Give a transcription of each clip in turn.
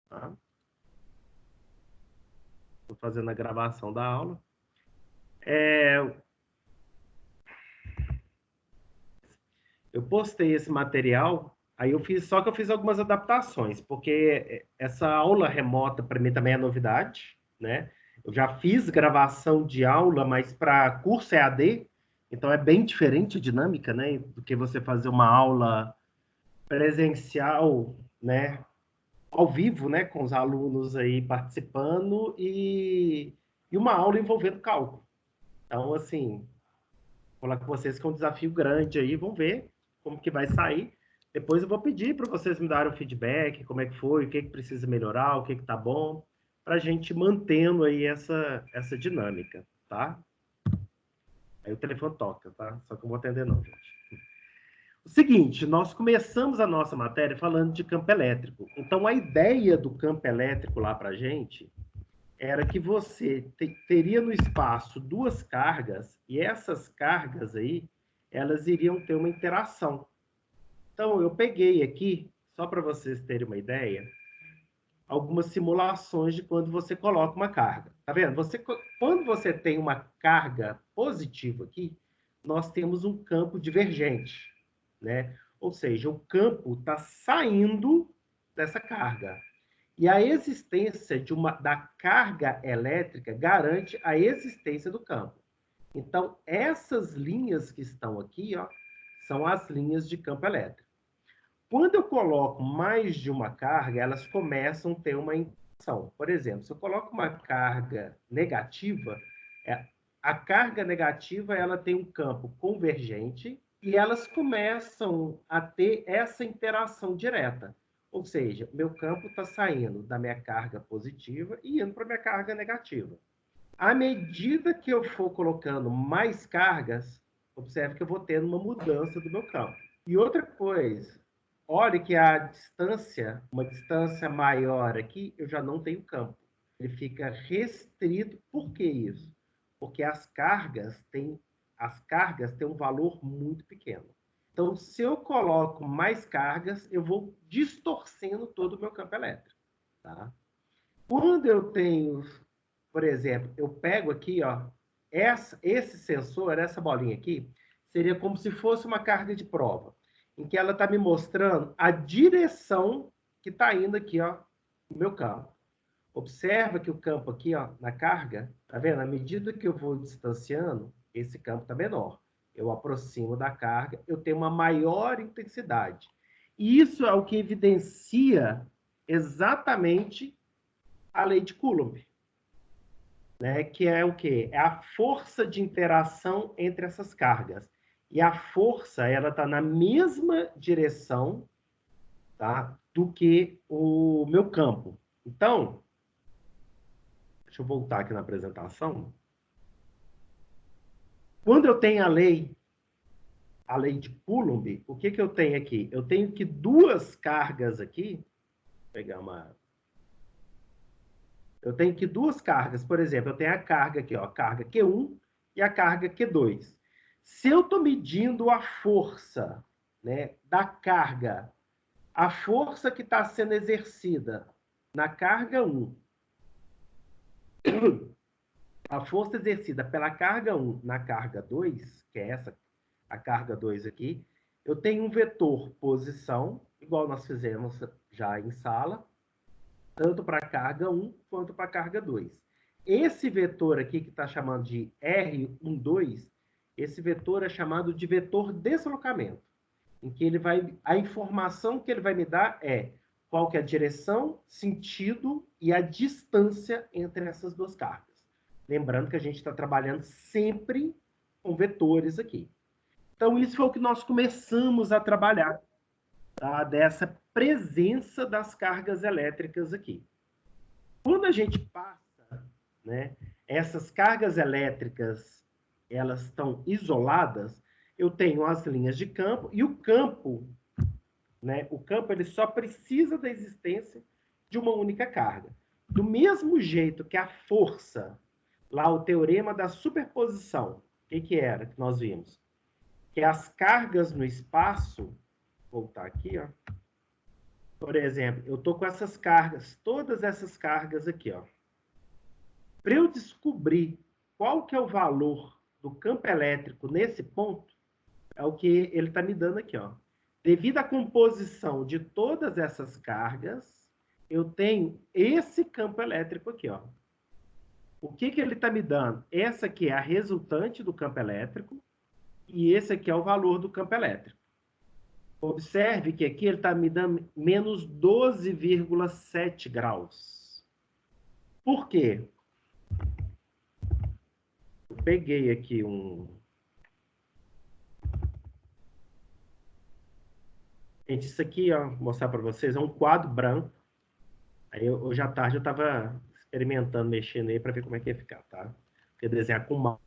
Tá? Estou fazendo a gravação da aula. Eu postei esse material, aí só que eu fiz algumas adaptações, porque essa aula remota para mim também é novidade, né? Eu já fiz gravação de aula, mas para curso EAD, então é bem diferente a dinâmica, né? Do que você fazer uma aula presencial, né? Ao vivo, né? Com os alunos aí participando e uma aula envolvendo cálculo. Então, assim, vou falar com vocês que é um desafio grande aí, vamos ver como que vai sair. Depois eu vou pedir para vocês me darem o feedback, como é que foi, o que que precisa melhorar, o que que tá bom, para a gente mantendo aí essa dinâmica, tá? Aí o telefone toca, tá? Só que eu não vou atender não, gente. O seguinte, nós começamos a nossa matéria falando de campo elétrico. Então, a ideia do campo elétrico lá para a gente era que você teria no espaço duas cargas, e essas cargas aí, elas iriam ter uma interação. Então, eu peguei aqui, só para vocês terem uma ideia, algumas simulações de quando você coloca uma carga. Tá vendo? Quando você tem uma carga positiva aqui, nós temos um campo divergente, né? Ou seja, o campo está saindo dessa carga. E a existência da carga elétrica garante a existência do campo. Então, essas linhas que estão aqui, ó, são as linhas de campo elétrico. Quando eu coloco mais de uma carga, elas começam a ter uma interação. Por exemplo, se eu coloco uma carga negativa, a carga negativa ela tem um campo convergente e elas começam a ter essa interação direta. Ou seja, meu campo está saindo da minha carga positiva e indo para a minha carga negativa. À medida que eu for colocando mais cargas, observe que eu vou tendo uma mudança do meu campo. E outra coisa, olhe que a distância, uma distância maior aqui, eu já não tenho campo. Ele fica restrito. Por que isso? Porque as cargas têm um valor muito pequeno. Então, se eu coloco mais cargas, eu vou distorcendo todo o meu campo elétrico. Tá? Quando eu tenho, por exemplo, eu pego aqui, ó, esse sensor, essa bolinha aqui, seria como se fosse uma carga de prova, em que ela está me mostrando a direção que está indo aqui, ó, no meu campo. Observa que o campo aqui, ó, na carga, tá vendo? À medida que eu vou distanciando, esse campo está menor. Eu aproximo da carga, eu tenho uma maior intensidade. E isso é o que evidencia exatamente a lei de Coulomb, né? Que é o quê? É a força de interação entre essas cargas. E a força, ela está na mesma direção, tá? Do que o meu campo. Então, deixa eu voltar aqui na apresentação. Quando eu tenho a lei de Coulomb, o que que eu tenho aqui? Eu tenho que duas cargas aqui, vou pegar uma. Eu tenho que duas cargas, por exemplo, eu tenho a carga aqui, ó, a carga Q1 e a carga Q2. Se eu estou medindo a força, né, da carga, a força que está sendo exercida na carga 1, a força exercida pela carga 1 na carga 2, que é essa, a carga 2 aqui, eu tenho um vetor posição, igual nós fizemos já em sala, tanto para a carga 1 quanto para a carga 2. Esse vetor aqui, que está chamando de R12, esse vetor é chamado de vetor deslocamento, em que ele vai, a informação que ele vai me dar é qual que é a direção, sentido e a distância entre essas duas cargas. Lembrando que a gente está trabalhando sempre com vetores aqui. Então, isso foi o que nós começamos a trabalhar, tá? Dessa presença das cargas elétricas aqui. Quando a gente passa, né, essas cargas elétricas, elas estão isoladas, eu tenho as linhas de campo e o campo, né, o campo ele só precisa da existência de uma única carga. Do mesmo jeito que a força, lá o teorema da superposição, o que era que nós vimos? Que as cargas no espaço, vou voltar aqui, ó, Por exemplo, eu estou com essas cargas, todas essas cargas aqui, ó. Para eu descobrir qual que é o valor do campo elétrico nesse ponto, é o que ele está me dando aqui, ó. Devido à composição de todas essas cargas, eu tenho esse campo elétrico aqui, ó. O que que ele está me dando? Essa aqui é a resultante do campo elétrico e esse aqui é o valor do campo elétrico. Observe que aqui ele está me dando menos 12,7 graus. Por quê? Eu peguei aqui Gente, isso aqui, ó, vou mostrar para vocês, é um quadro branco. Aí hoje à tarde eu estava experimentando, mexendo aí para ver como é que ia ficar, tá? Porque desenhar com mão.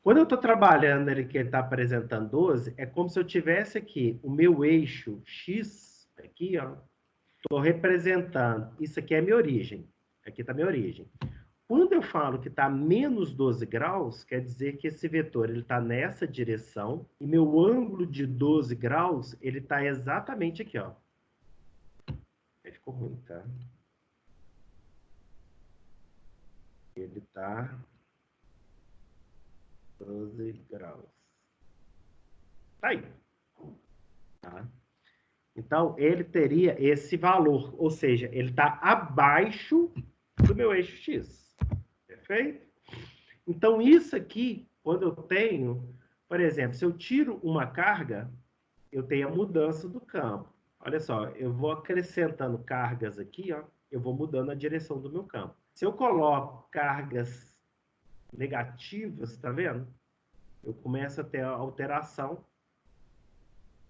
Quando eu estou trabalhando ele que ele está apresentando 12, é como se eu tivesse aqui o meu eixo X, aqui, ó. Estou representando. Isso aqui é minha origem. Aqui está minha origem. Quando eu falo que está menos 12 graus, quer dizer que esse vetor está nessa direção e meu ângulo de 12 graus ele está exatamente aqui, ó. Aí ficou ruim, tá? Ele está 12 graus. Tá aí. Tá? Então, ele teria esse valor, ou seja, ele está abaixo do meu eixo X. Perfeito? Então, isso aqui, quando eu tenho, por exemplo, se eu tiro uma carga, eu tenho a mudança do campo. Olha só, eu vou acrescentando cargas aqui, ó, eu vou mudando a direção do meu campo. Se eu coloco cargas negativas, tá vendo? Eu começo a ter a alteração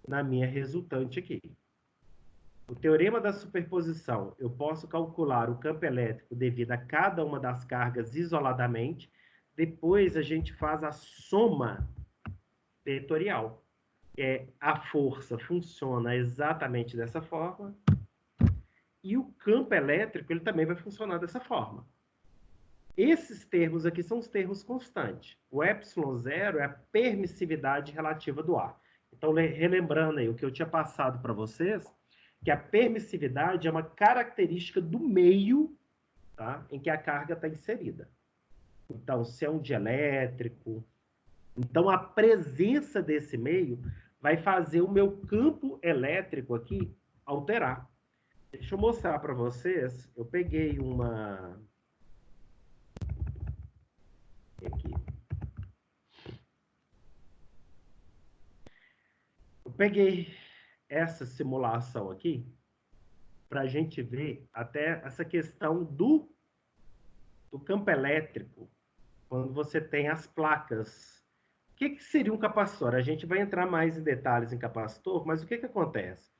na minha resultante aqui. O teorema da superposição, eu posso calcular o campo elétrico devido a cada uma das cargas isoladamente. Depois a gente faz a soma vetorial. A força funciona exatamente dessa forma e o campo elétrico ele também vai funcionar dessa forma. Esses termos aqui são os termos constantes. O ε0 é a permissividade relativa do ar. Então, relembrando aí o que eu tinha passado para vocês, que a permissividade é uma característica do meio, tá, em que a carga está inserida. Então, se é um dielétrico, então a presença desse meio vai fazer o meu campo elétrico aqui alterar. Deixa eu mostrar para vocês. Eu peguei uma aqui. Eu peguei essa simulação aqui para a gente ver até essa questão do campo elétrico quando você tem as placas. O que seria um capacitor? A gente vai entrar mais em detalhes em capacitor, mas o que acontece?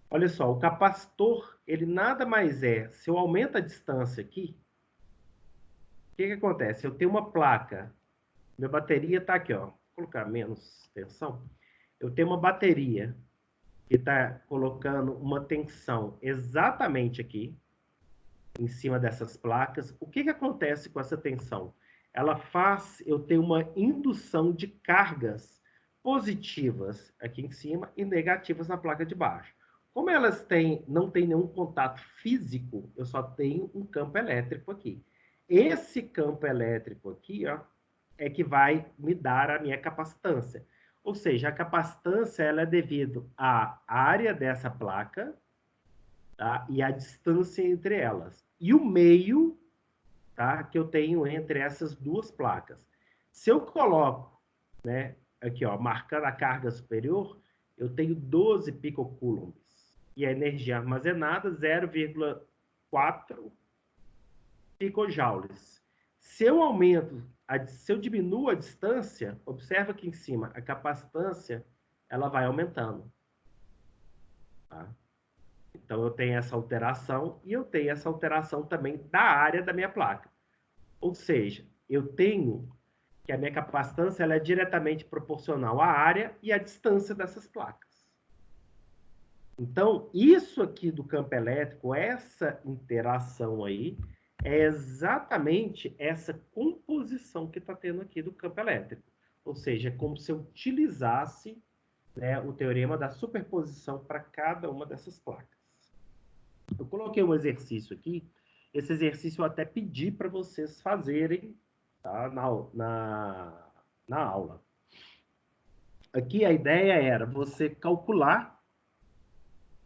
Olha só, o capacitor, ele nada mais é, se eu aumento a distância aqui, o que acontece? Eu tenho uma placa, minha bateria está aqui, ó, vou colocar menos tensão. Eu tenho uma bateria que está colocando uma tensão exatamente aqui, em cima dessas placas. O que acontece com essa tensão? Ela faz eu ter uma indução de cargas positivas aqui em cima e negativas na placa de baixo. Como elas não têm nenhum contato físico, eu só tenho um campo elétrico aqui. Esse campo elétrico aqui, ó, é que vai me dar a minha capacitância. Ou seja, a capacitância ela é devido à área dessa placa, tá, e a distância entre elas. E o meio, tá, que eu tenho entre essas duas placas. Se eu coloco, né, aqui, ó, marcando a carga superior, eu tenho 12 picocoulombs. E a energia armazenada, 0,4 picojoules. Se eu aumento, se eu diminuo a distância, observa aqui em cima, a capacitância, ela vai aumentando. Tá? Então, eu tenho essa alteração e eu tenho essa alteração também da área da minha placa. Ou seja, eu tenho que a minha capacitância ela é diretamente proporcional à área e à distância dessas placas. Então, isso aqui do campo elétrico, essa interação aí, é exatamente essa composição que está tendo aqui do campo elétrico. Ou seja, é como se eu utilizasse né, o teorema da superposição para cada uma dessas placas. Eu coloquei um exercício aqui. Esse exercício eu até pedi para vocês fazerem, tá, na aula. Aqui a ideia era você calcular,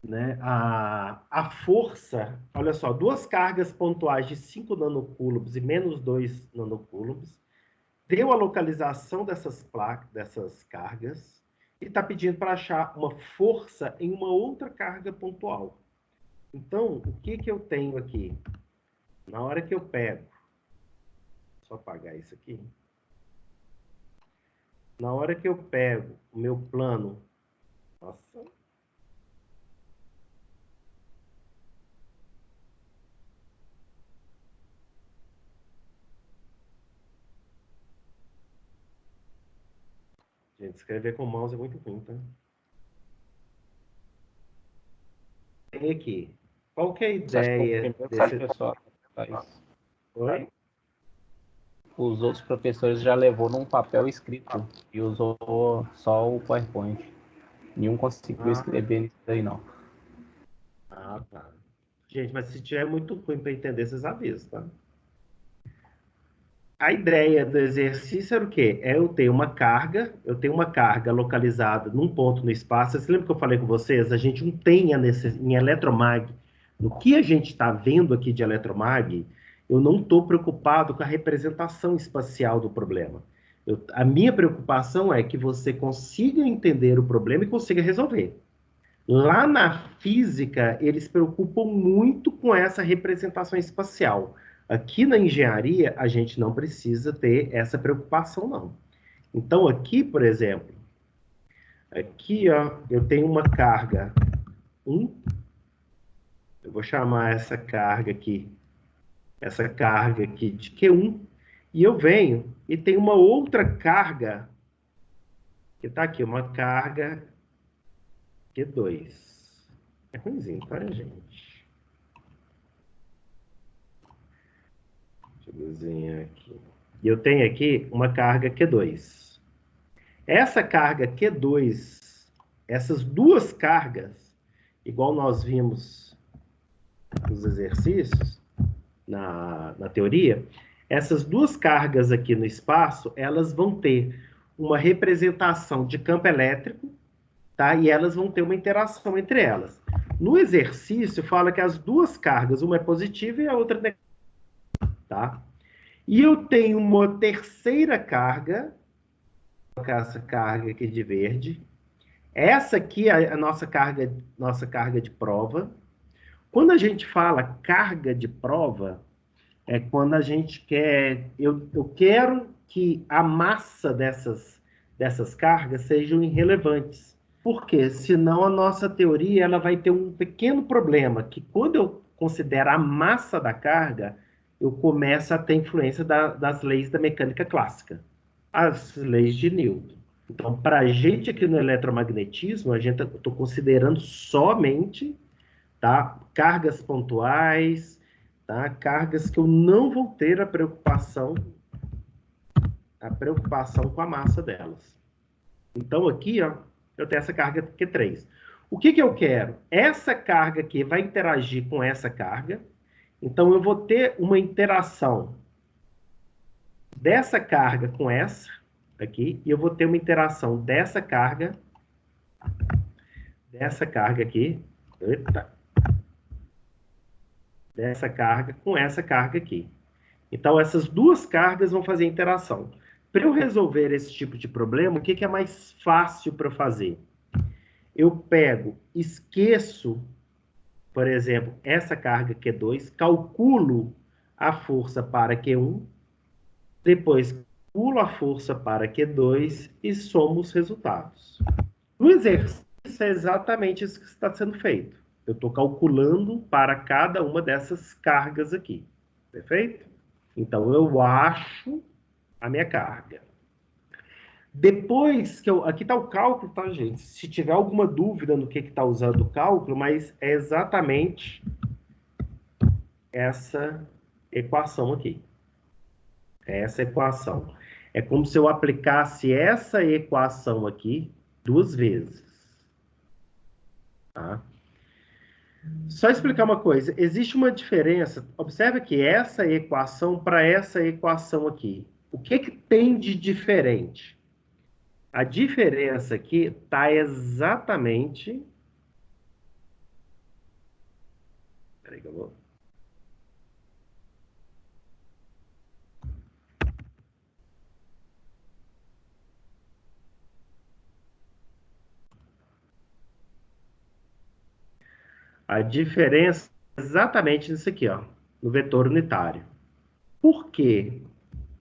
né, a força. Olha só, duas cargas pontuais de 5 nanocoulombs e menos 2 nanocoulombs. Deu a localização dessas placas, dessas cargas, e está pedindo para achar uma força em uma outra carga pontual. Então, o que eu tenho aqui? Na hora que eu pego, só apagar isso aqui. Na hora que eu pego o meu plano, nossa, gente, escrever com mouse é muito ruim, tá? Tem aqui. Qual que é a Acho que o ideia primeiro desse... professor faz. Oi? Os outros professores já levou num papel escrito e usou só o PowerPoint. Nenhum conseguiu escrever nisso daí, não. Tá. Gente, mas se tiver muito ruim para entender, vocês avisam, tá? A ideia do exercício era o quê? É eu tenho uma carga localizada num ponto no espaço. Você lembra que eu falei com vocês? A gente não tem em eletromag, no que a gente está vendo aqui de eletromag, eu não estou preocupado com a representação espacial do problema. A minha preocupação é que você consiga entender o problema e consiga resolver. Lá na física, eles se preocupam muito com essa representação espacial. Aqui na engenharia, a gente não precisa ter essa preocupação, não. Então, aqui, por exemplo, aqui, ó, eu tenho uma carga 1, eu vou chamar essa carga aqui de Q1, e eu venho e tenho uma outra carga, que está aqui, uma carga Q2. É ruimzinho, tá, gente? Deixa eu desenhar aqui. E eu tenho aqui uma carga Q2. Essa carga Q2, essas duas cargas, igual nós vimos nos exercícios, na teoria, essas duas cargas aqui no espaço, elas vão ter uma representação de campo elétrico, tá? E elas vão ter uma interação entre elas. No exercício, fala que as duas cargas, uma é positiva e a outra é negativa, tá? E eu tenho uma terceira carga, vou colocar essa carga aqui de verde. Essa aqui é a nossa carga de prova. Quando a gente fala carga de prova, é quando a gente quer. Eu quero que a massa dessas cargas sejam irrelevantes. Por quê? Senão a nossa teoria ela vai ter um pequeno problema, que quando eu considero a massa da carga, eu começo a ter influência das leis da mecânica clássica, as leis de Newton. Então, para a gente aqui no eletromagnetismo, a gente estou considerando somente, tá, cargas pontuais, tá, cargas que eu não vou ter a preocupação com a massa delas. Então, aqui, ó, eu tenho essa carga Q3. O que eu quero? Essa carga aqui vai interagir com essa carga. Então, eu vou ter uma interação dessa carga com essa aqui, e eu vou ter uma interação dessa carga aqui, eita, dessa carga com essa carga aqui. Então, essas duas cargas vão fazer interação. Para eu resolver esse tipo de problema, o que é mais fácil para eu fazer? Eu pego, esqueço, por exemplo, essa carga Q2, calculo a força para Q1, depois calculo a força para Q2 e somo os resultados. No exercício é exatamente isso que está sendo feito. Eu estou calculando para cada uma dessas cargas aqui. Perfeito? Então, eu acho a minha carga. Depois que eu... Aqui está o cálculo, tá, gente? Se tiver alguma dúvida no que está usando o cálculo, mas é exatamente essa equação aqui. É essa equação. É como se eu aplicasse essa equação aqui, duas vezes. Tá? Só explicar uma coisa, existe uma diferença, observe que essa equação para essa equação aqui, o que que tem de diferente? A diferença aqui está exatamente... Peraí que eu vou... A diferença é exatamente nisso aqui, ó, no vetor unitário. Por quê?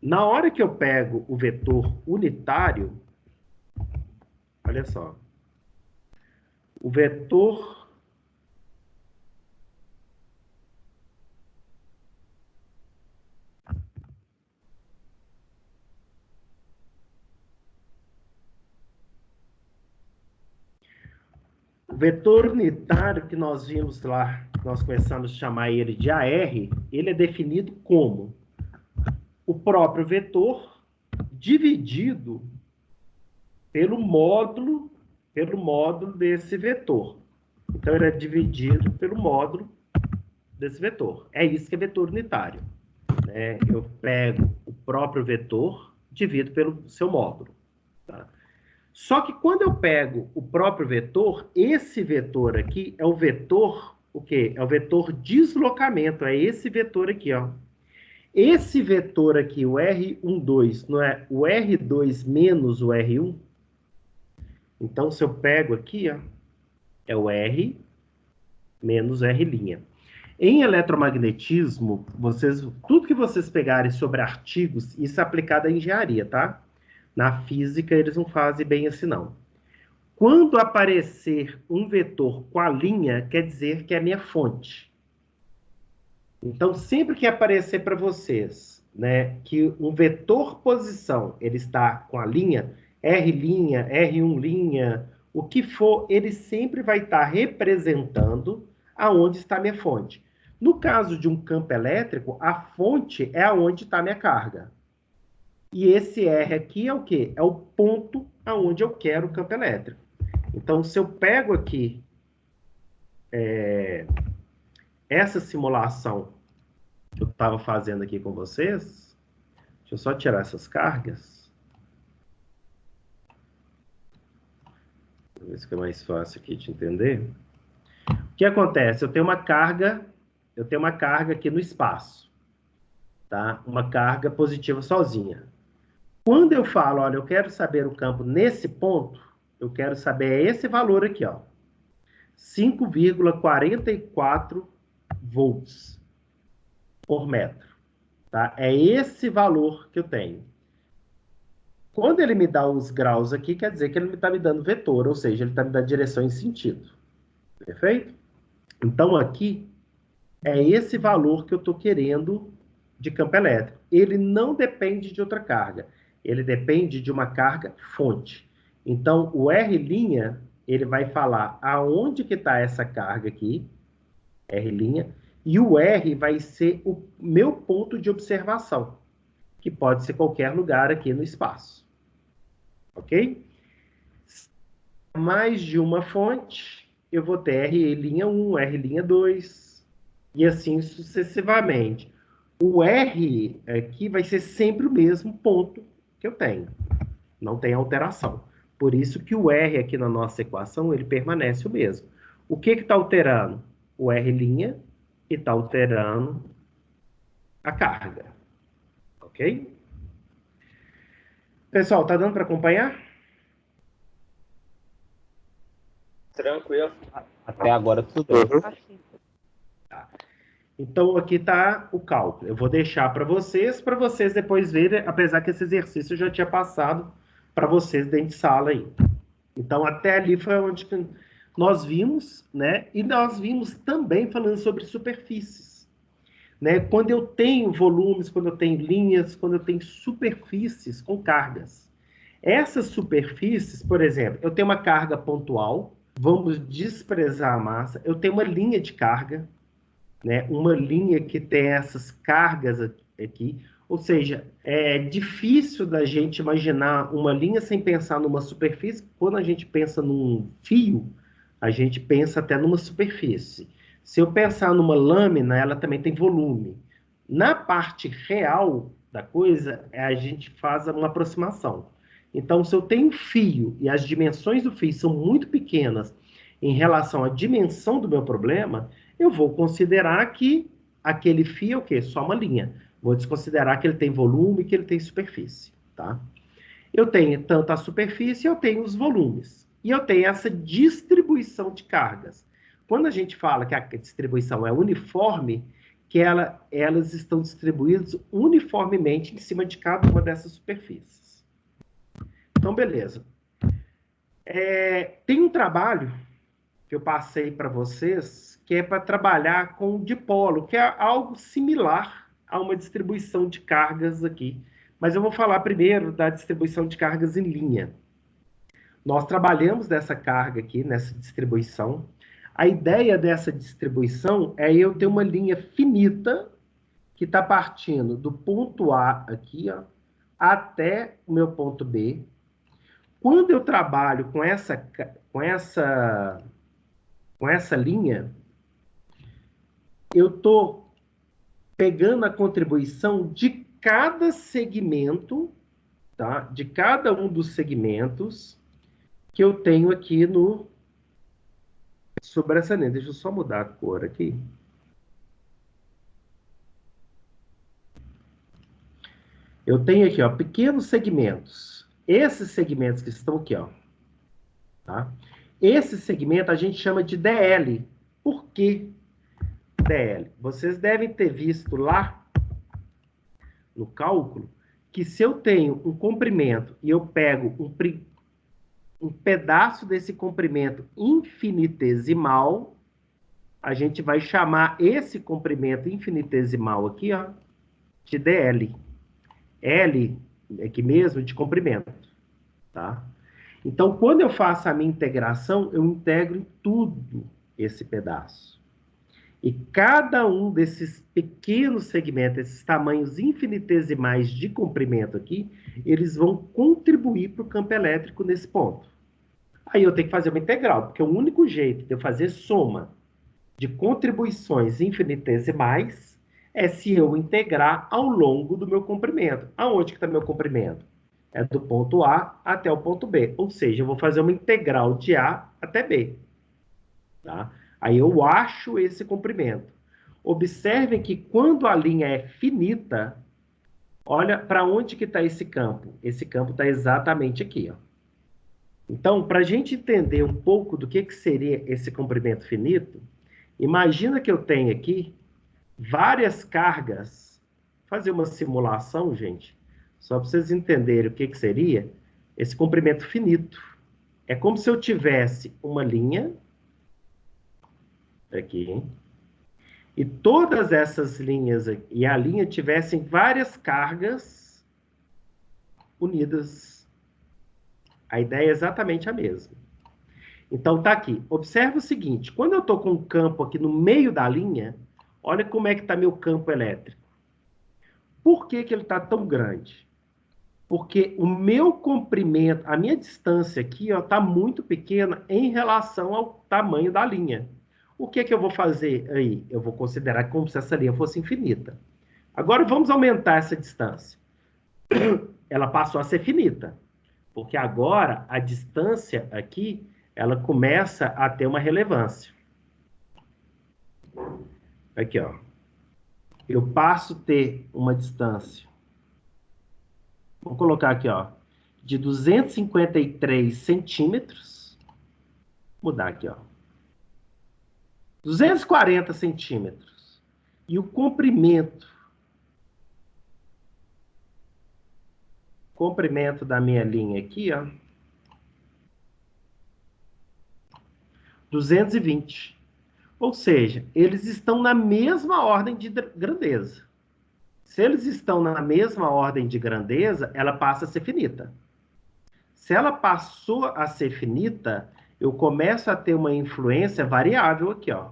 Na hora que eu pego o vetor unitário, olha só, o vetor unitário que nós vimos lá, nós começamos a chamar ele de AR, ele é definido como o próprio vetor dividido pelo módulo desse vetor. Então, ele é dividido pelo módulo desse vetor. É isso que é vetor unitário. Né? Eu pego o próprio vetor, divido pelo seu módulo. Tá? Só que quando eu pego o próprio vetor, esse vetor aqui é o vetor, o quê? É o vetor deslocamento, é esse vetor aqui, ó. Esse vetor aqui, o R12, não é o R2 menos o R1? Então, se eu pego aqui, ó, é o R menos R'. Em eletromagnetismo, tudo que vocês pegarem sobre artigos, isso é aplicado à engenharia, tá? Na física, eles não fazem bem assim, não. Quando aparecer um vetor com a linha, quer dizer que é a minha fonte. Então, sempre que aparecer para vocês, né, que um vetor posição, ele está com a linha, R', R1', o que for, ele sempre vai estar representando aonde está a minha fonte. No caso de um campo elétrico, a fonte é aonde está a minha carga. E esse R aqui é o quê? É o ponto aonde eu quero o campo elétrico. Então, se eu pego aqui essa simulação que eu estava fazendo aqui com vocês, deixa eu só tirar essas cargas. Vou ver se fica mais fácil aqui de entender. O que acontece? Eu tenho uma carga aqui no espaço, tá? Uma carga positiva sozinha. Quando eu falo, olha, eu quero saber o campo nesse ponto, eu quero saber esse valor aqui, ó. 5,44 volts por metro. Tá? É esse valor que eu tenho. Quando ele me dá os graus aqui, quer dizer que ele está me dando vetor, ou seja, ele está me dando direção em sentido. Perfeito? Então, aqui, é esse valor que eu estou querendo de campo elétrico. Ele não depende de outra carga. Ele depende de uma carga fonte. Então, o R', ele vai falar aonde que está essa carga aqui, R', e o R vai ser o meu ponto de observação, que pode ser qualquer lugar aqui no espaço. Ok? Mais de uma fonte, eu vou ter R'1, R'2, e assim sucessivamente. O R aqui vai ser sempre o mesmo ponto que eu tenho. Não tem alteração. Por isso que o R aqui na nossa equação, ele permanece o mesmo. O que está alterando? O R' e está alterando a carga. Ok? Pessoal, tá dando para acompanhar? Tranquilo. Até agora tudo bem. Tá. Então, aqui está o cálculo. Eu vou deixar para vocês depois verem, apesar que esse exercício eu já tinha passado para vocês dentro de sala aí. Então, até ali foi onde nós vimos, né? E nós vimos também falando sobre superfícies. Né? Quando eu tenho volumes, quando eu tenho linhas, quando eu tenho superfícies com cargas. Essas superfícies, por exemplo, eu tenho uma carga pontual, vamos desprezar a massa, eu tenho uma linha de carga, né? Uma linha que tem essas cargas aqui, Ou seja, é difícil da gente imaginar uma linha sem pensar numa superfície. Quando a gente pensa num fio, a gente pensa até numa superfície. Se eu pensar numa lâmina, ela também tem volume. Na parte real da coisa, a gente faz uma aproximação. Então, se eu tenho fio e as dimensões do fio são muito pequenas em relação à dimensão do meu problema, eu vou considerar que aquele fio é o quê? Só uma linha. Vou desconsiderar que ele tem volume e que ele tem superfície, tá? Eu tenho tanto a superfície, eu tenho os volumes. E eu tenho essa distribuição de cargas. Quando a gente fala que a distribuição é uniforme, que elas estão distribuídas uniformemente em cima de cada uma dessas superfícies. Então, beleza. Tem um trabalho que eu passei para vocês, que é para trabalhar com dipolo, que é algo similar a uma distribuição de cargas aqui. Mas eu vou falar primeiro da distribuição de cargas em linha. Nós trabalhamos dessa carga aqui, nessa distribuição. A ideia dessa distribuição é eu ter uma linha finita que está partindo do ponto A aqui, ó, até o meu ponto B. Quando eu trabalho com essa linha, eu estou pegando a contribuição de cada segmento, tá? De cada um dos segmentos que eu tenho aqui sobre essa linha. Deixa eu só mudar a cor aqui. Eu tenho aqui, ó, pequenos segmentos. Esses segmentos que estão aqui, ó, tá? Esse segmento a gente chama de DL. Por que DL? Vocês devem ter visto lá no cálculo que se eu tenho um comprimento e eu pego um pedaço desse comprimento infinitesimal, a gente vai chamar esse comprimento infinitesimal aqui, ó, de DL. L aqui mesmo de comprimento, tá? Então, quando eu faço a minha integração, eu integro em tudo esse pedaço. E cada um desses pequenos segmentos, esses tamanhos infinitesimais de comprimento aqui, eles vão contribuir para o campo elétrico nesse ponto. Aí eu tenho que fazer uma integral, porque o único jeito de eu fazer soma de contribuições infinitesimais é se eu integrar ao longo do meu comprimento. Aonde que está meu comprimento? É do ponto A até o ponto B. Ou seja, eu vou fazer uma integral de A até B. Tá? Aí eu acho esse comprimento. Observem que quando a linha é finita, olha para onde que está esse campo. Esse campo está exatamente aqui, ó. Então, para a gente entender um pouco do que seria esse comprimento finito, imagina que eu tenho aqui várias cargas. Vou fazer uma simulação, gente, só para vocês entenderem o que seria esse comprimento finito. É como se eu tivesse uma linha aqui, e todas essas linhas aqui, e a linha tivessem várias cargas unidas. A ideia é exatamente a mesma. Então, tá aqui. Observa o seguinte, quando eu estou com um campo aqui no meio da linha, olha como é que está meu campo elétrico. Por que ele está tão grande? Porque o meu comprimento, a minha distância aqui está muito pequena em relação ao tamanho da linha. O que eu vou fazer aí? Eu vou considerar como se essa linha fosse infinita. Agora vamos aumentar essa distância. Ela passou a ser finita. Porque agora a distância aqui, ela começa a ter uma relevância. Aqui, ó. Eu passo a ter uma distância. Vou colocar aqui, ó, de 253 centímetros. Vou mudar aqui, ó. 240 centímetros. E o comprimento da minha linha aqui, ó, 220. Ou seja, eles estão na mesma ordem de grandeza. Se eles estão na mesma ordem de grandeza, ela passa a ser finita. Se ela passou a ser finita, eu começo a ter uma influência variável aqui, ó.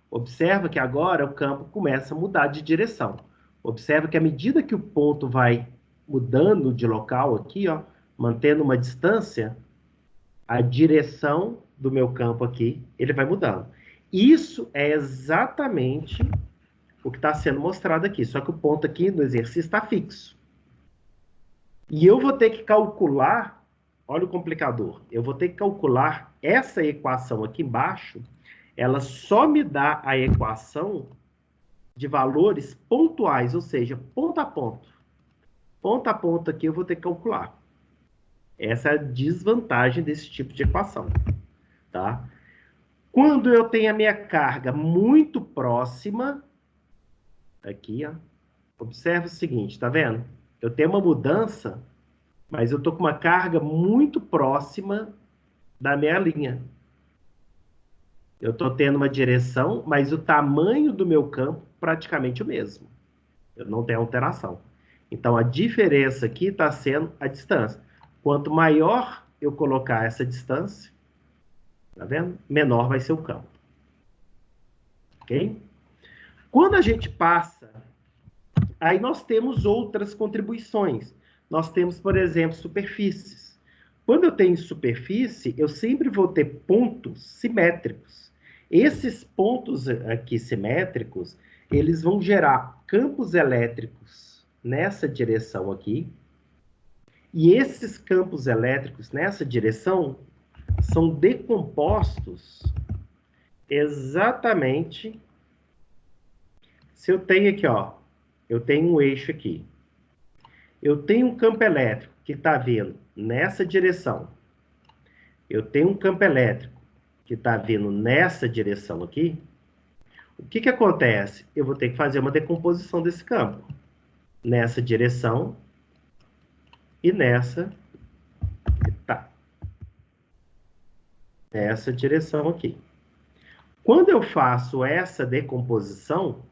Observa que agora o campo começa a mudar de direção. Observa que à medida que o ponto vai mudando de local aqui, ó, mantendo uma distância, a direção do meu campo aqui, ele vai mudando. Isso é exatamente o que está sendo mostrado aqui, só que o ponto aqui no exercício está fixo. E eu vou ter que calcular, olha o complicador, eu vou ter que calcular essa equação aqui embaixo, ela só me dá a equação de valores pontuais, ou seja, ponto a ponto. Ponto a ponto aqui eu vou ter que calcular. Essa é a desvantagem desse tipo de equação, tá? Quando eu tenho a minha carga muito próxima, aqui, ó, observa o seguinte, tá vendo? Eu tenho uma mudança, mas eu tô com uma carga muito próxima da minha linha. Eu tô tendo uma direção, mas o tamanho do meu campo praticamente o mesmo. Eu não tenho alteração. Então, a diferença aqui está sendo a distância. Quanto maior eu colocar essa distância, tá vendo? Menor vai ser o campo. Ok? Quando a gente passa, aí nós temos outras contribuições. Nós temos, por exemplo, superfícies. Quando eu tenho superfície, eu sempre vou ter pontos simétricos. Esses pontos aqui simétricos, eles vão gerar campos elétricos nessa direção aqui. E esses campos elétricos nessa direção são decompostos exatamente. Se eu tenho aqui, ó, eu tenho um eixo aqui. Eu tenho um campo elétrico que está vindo nessa direção. Eu tenho um campo elétrico que está vindo nessa direção aqui. O que que acontece? Eu vou ter que fazer uma decomposição desse campo. Nessa direção e nessa. Tá. Nessa direção aqui. Quando eu faço essa decomposição,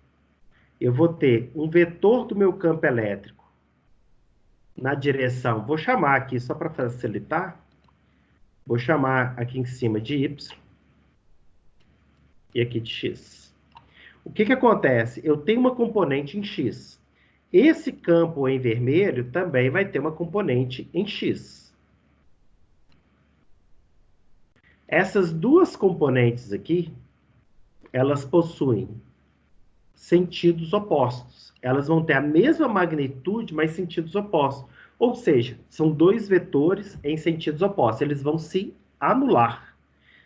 eu vou ter um vetor do meu campo elétrico na direção, vou chamar aqui só para facilitar, vou chamar aqui em cima de Y e aqui de X. O que que acontece? Eu tenho uma componente em X. Esse campo em vermelho também vai ter uma componente em X. Essas duas componentes aqui, elas possuem sentidos opostos. Elas vão ter a mesma magnitude, mas sentidos opostos. Ou seja, são dois vetores em sentidos opostos. Eles vão se anular.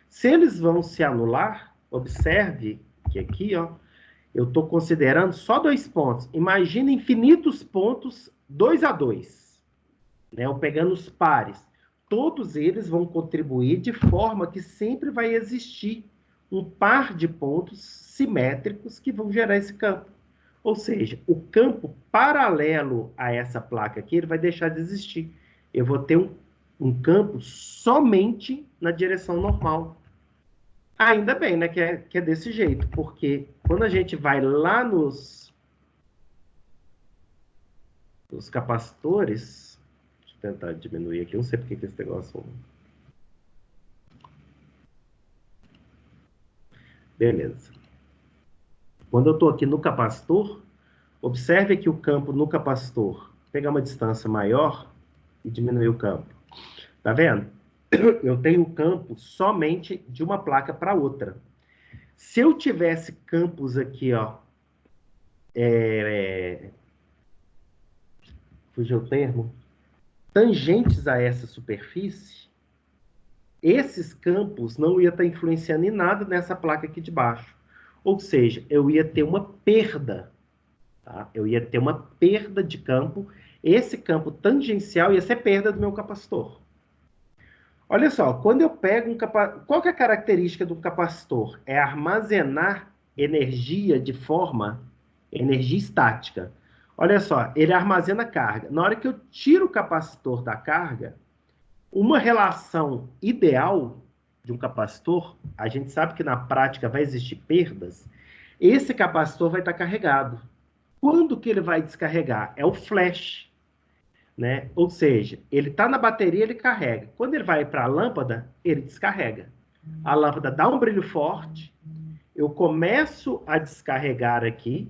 Se eles vão se anular, observe que aqui, ó, eu estou considerando só 2 pontos. Imagina infinitos pontos 2 a 2. Né? Eu pegando os pares. Todos eles vão contribuir de forma que sempre vai existir um par de pontos simétricos que vão gerar esse campo. Ou seja, o campo paralelo a essa placa aqui, ele vai deixar de existir. Eu vou ter um campo somente na direção normal. Ainda bem, né, que é desse jeito, porque quando a gente vai lá nos capacitores, deixa eu tentar diminuir aqui, não sei porque que esse negócio... Beleza. Quando eu estou aqui no capacitor, observe que o campo no capacitor pegar uma distância maior e diminuir o campo. Tá vendo? Eu tenho o campo somente de uma placa para outra. Se eu tivesse campos aqui, ó, fugiu o termo, tangentes a essa superfície, esses campos não iam estar influenciando em nada nessa placa aqui de baixo. Ou seja, eu ia ter uma perda. Tá? Eu ia ter uma perda de campo. Esse campo tangencial ia ser perda do meu capacitor. Olha só, quando eu pego um capacitor... Qual que é a característica do capacitor? É armazenar energia de forma... energia estática. Olha só, ele armazena carga. Na hora que eu tiro o capacitor da carga, uma relação ideal de um capacitor, a gente sabe que na prática vai existir perdas, esse capacitor vai estar carregado. Quando que ele vai descarregar? É o flash, né? Ou seja, ele está na bateria, ele carrega. Quando ele vai para a lâmpada, ele descarrega. A lâmpada dá um brilho forte, eu começo a descarregar aqui,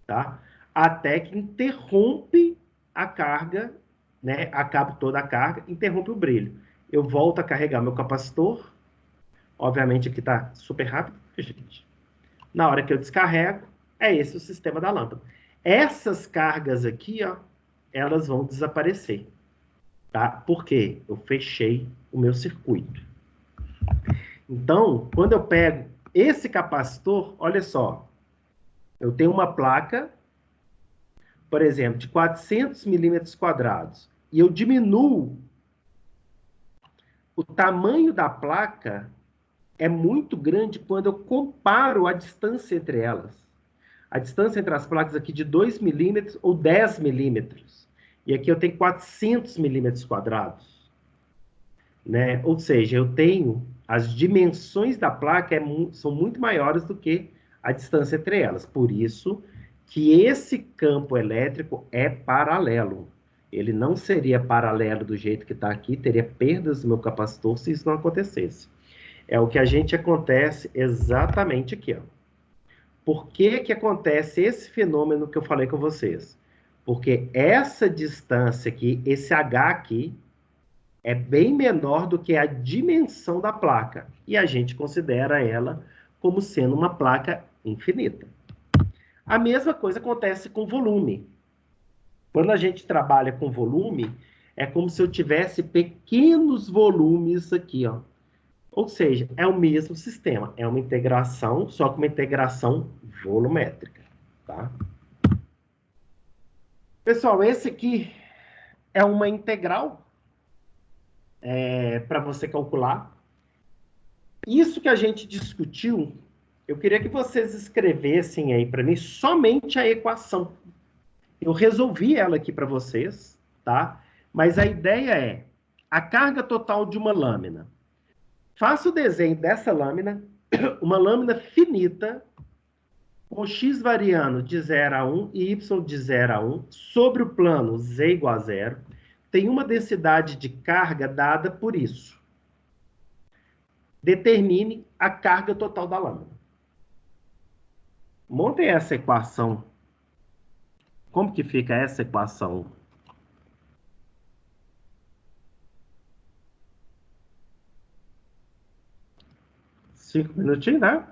tá? até que interrompe a carga, né? Acaba toda a carga, interrompe o brilho. Eu volto a carregar meu capacitor, obviamente aqui está super rápido, gente. Na hora que eu descarrego, é esse o sistema da lâmpada. Essas cargas aqui, ó, elas vão desaparecer, tá? Porque eu fechei o meu circuito. Então, quando eu pego esse capacitor, olha só, eu tenho uma placa, por exemplo, de 400 milímetros quadrados, e eu diminuo o tamanho da placa, é muito grande quando eu comparo a distância entre elas. A distância entre as placas aqui de 2 milímetros ou 10 milímetros. E aqui eu tenho 400 milímetros quadrados. Né? Ou seja, eu tenho as dimensões da placa são muito maiores do que a distância entre elas. Por isso que esse campo elétrico é paralelo. Ele não seria paralelo do jeito que está aqui, teria perdas no meu capacitor se isso não acontecesse. É o que a gente acontece exatamente aqui. Ó. Por que que acontece esse fenômeno que eu falei com vocês? Porque essa distância aqui, esse H aqui, é bem menor do que a dimensão da placa. E a gente considera ela como sendo uma placa infinita. A mesma coisa acontece com volume. Quando a gente trabalha com volume, é como se eu tivesse pequenos volumes aqui, ó. Ou seja, é o mesmo sistema, é uma integração, só que uma integração volumétrica, tá? Pessoal, esse aqui é uma integral para você calcular. Isso que a gente discutiu, eu queria que vocês escrevessem aí para mim somente a equação. Eu resolvi ela aqui para vocês, tá? Mas a ideia é a carga total de uma lâmina. Faça o desenho dessa lâmina, uma lâmina finita, com x variando de 0 a 1 e y de 0 a 1, sobre o plano z igual a 0, tem uma densidade de carga dada por isso. Determine a carga total da lâmina. Montem essa equação. Como que fica essa equação? Cinco minutinhos, né?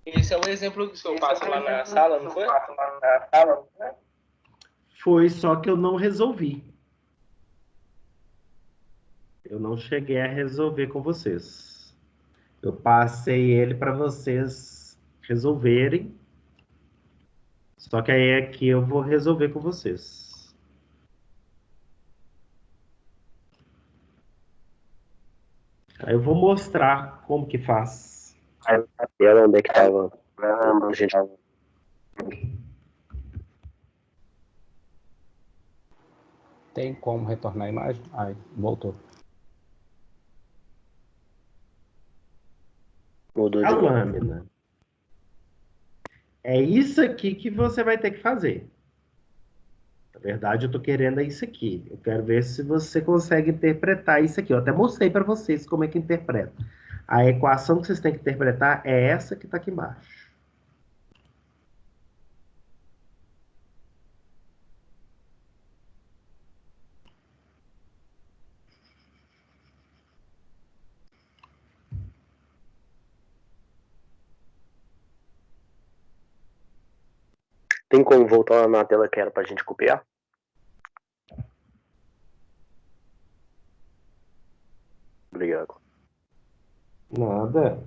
Esse é o exemplo que o senhor passa lá na sala, não foi? Foi, só que eu não resolvi. Eu não cheguei a resolver com vocês. Eu passei ele para vocês resolverem. Só que aí aqui eu vou resolver com vocês. Aí eu vou mostrar como que faz. A tela onde é que tava? A gente Tem como retornar a imagem? Ai, voltou. mudou A de novo. lâmina. É isso aqui que você vai ter que fazer. Na verdade, eu estou querendo é isso aqui. Eu quero ver se você consegue interpretar isso aqui. Eu até mostrei para vocês como é que interpreta. A equação que vocês têm que interpretar é essa que está aqui embaixo. Tem como voltar lá na tela que era pra gente copiar? Obrigado. Nada.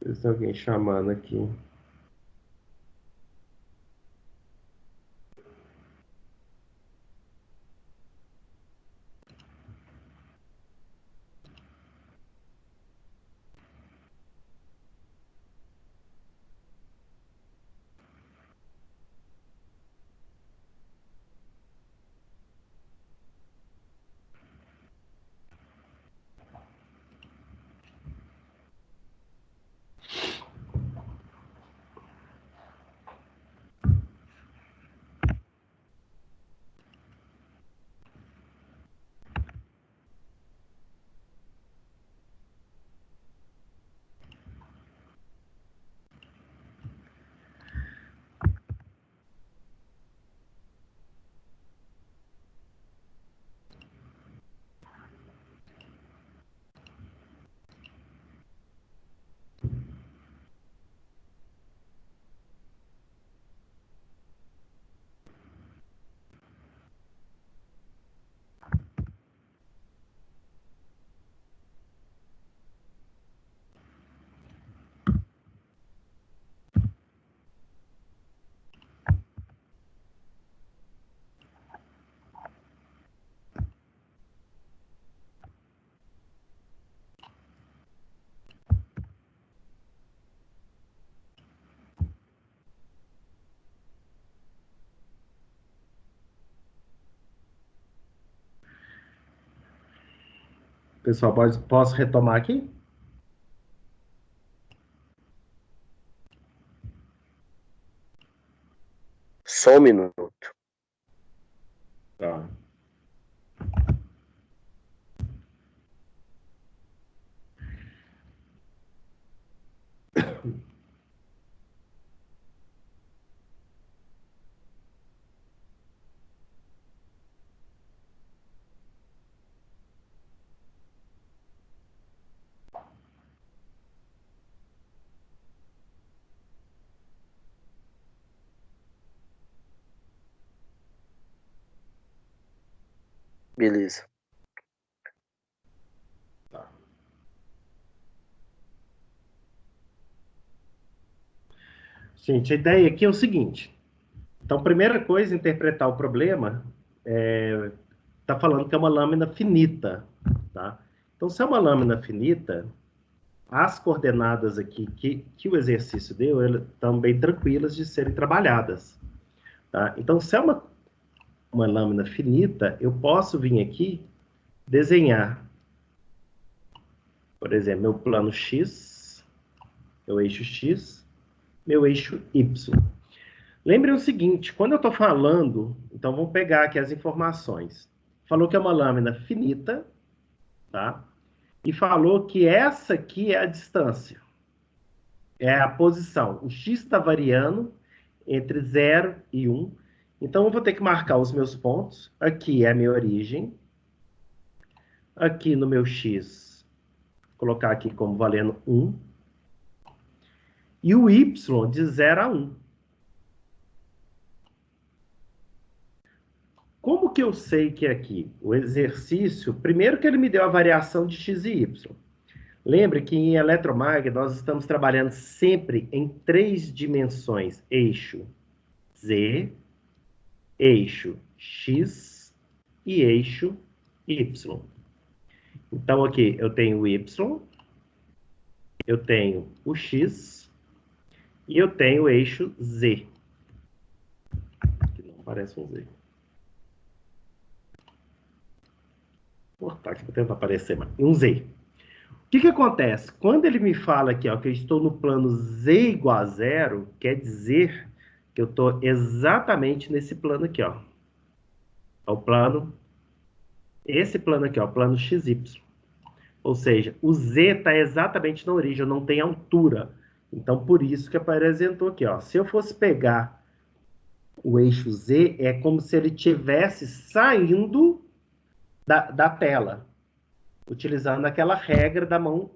Tem alguém chamando aqui. Pessoal, posso retomar aqui? Só um minuto. Tá. Beleza. Gente, a ideia aqui é o seguinte. Então, primeira coisa, interpretar o problema, tá falando que é uma lâmina finita, tá? Então, se é uma lâmina finita, as coordenadas aqui que o exercício deu, elas estão bem tranquilas de serem trabalhadas, tá? Então, se é uma lâmina finita, eu posso vir aqui desenhar, por exemplo, meu plano X, meu eixo X, meu eixo Y. Lembrem o seguinte, quando eu estou falando, então vamos pegar aqui as informações. Falou que é uma lâmina finita, tá? E falou que essa aqui é a distância, é a posição. O x está variando entre 0 e 1. Então, eu vou ter que marcar os meus pontos. Aqui é a minha origem. Aqui no meu x, colocar aqui como valendo 1. E o y de 0 a 1. Como que eu sei que é aqui? O exercício, primeiro que ele me deu a variação de x e y. Lembre que em eletromag nós estamos trabalhando sempre em 3 dimensões: eixo Z, eixo X e eixo Y. Então aqui eu tenho o Y, eu tenho o X e eu tenho o eixo Z. Que não parece um Z. Vou cortar aqui para tentar aparecer mais. Um Z. O que acontece? Quando ele me fala aqui, ó, que eu estou no plano Z igual a 0, quer dizer que eu estou exatamente nesse plano aqui, ó. É o plano, esse plano aqui, ó, o plano XY. Ou seja, o Z está exatamente na origem, eu não tenho altura. Então, por isso que apresentou aqui, ó. Se eu fosse pegar o eixo Z, é como se ele tivesse saindo da tela, utilizando aquela regra da mão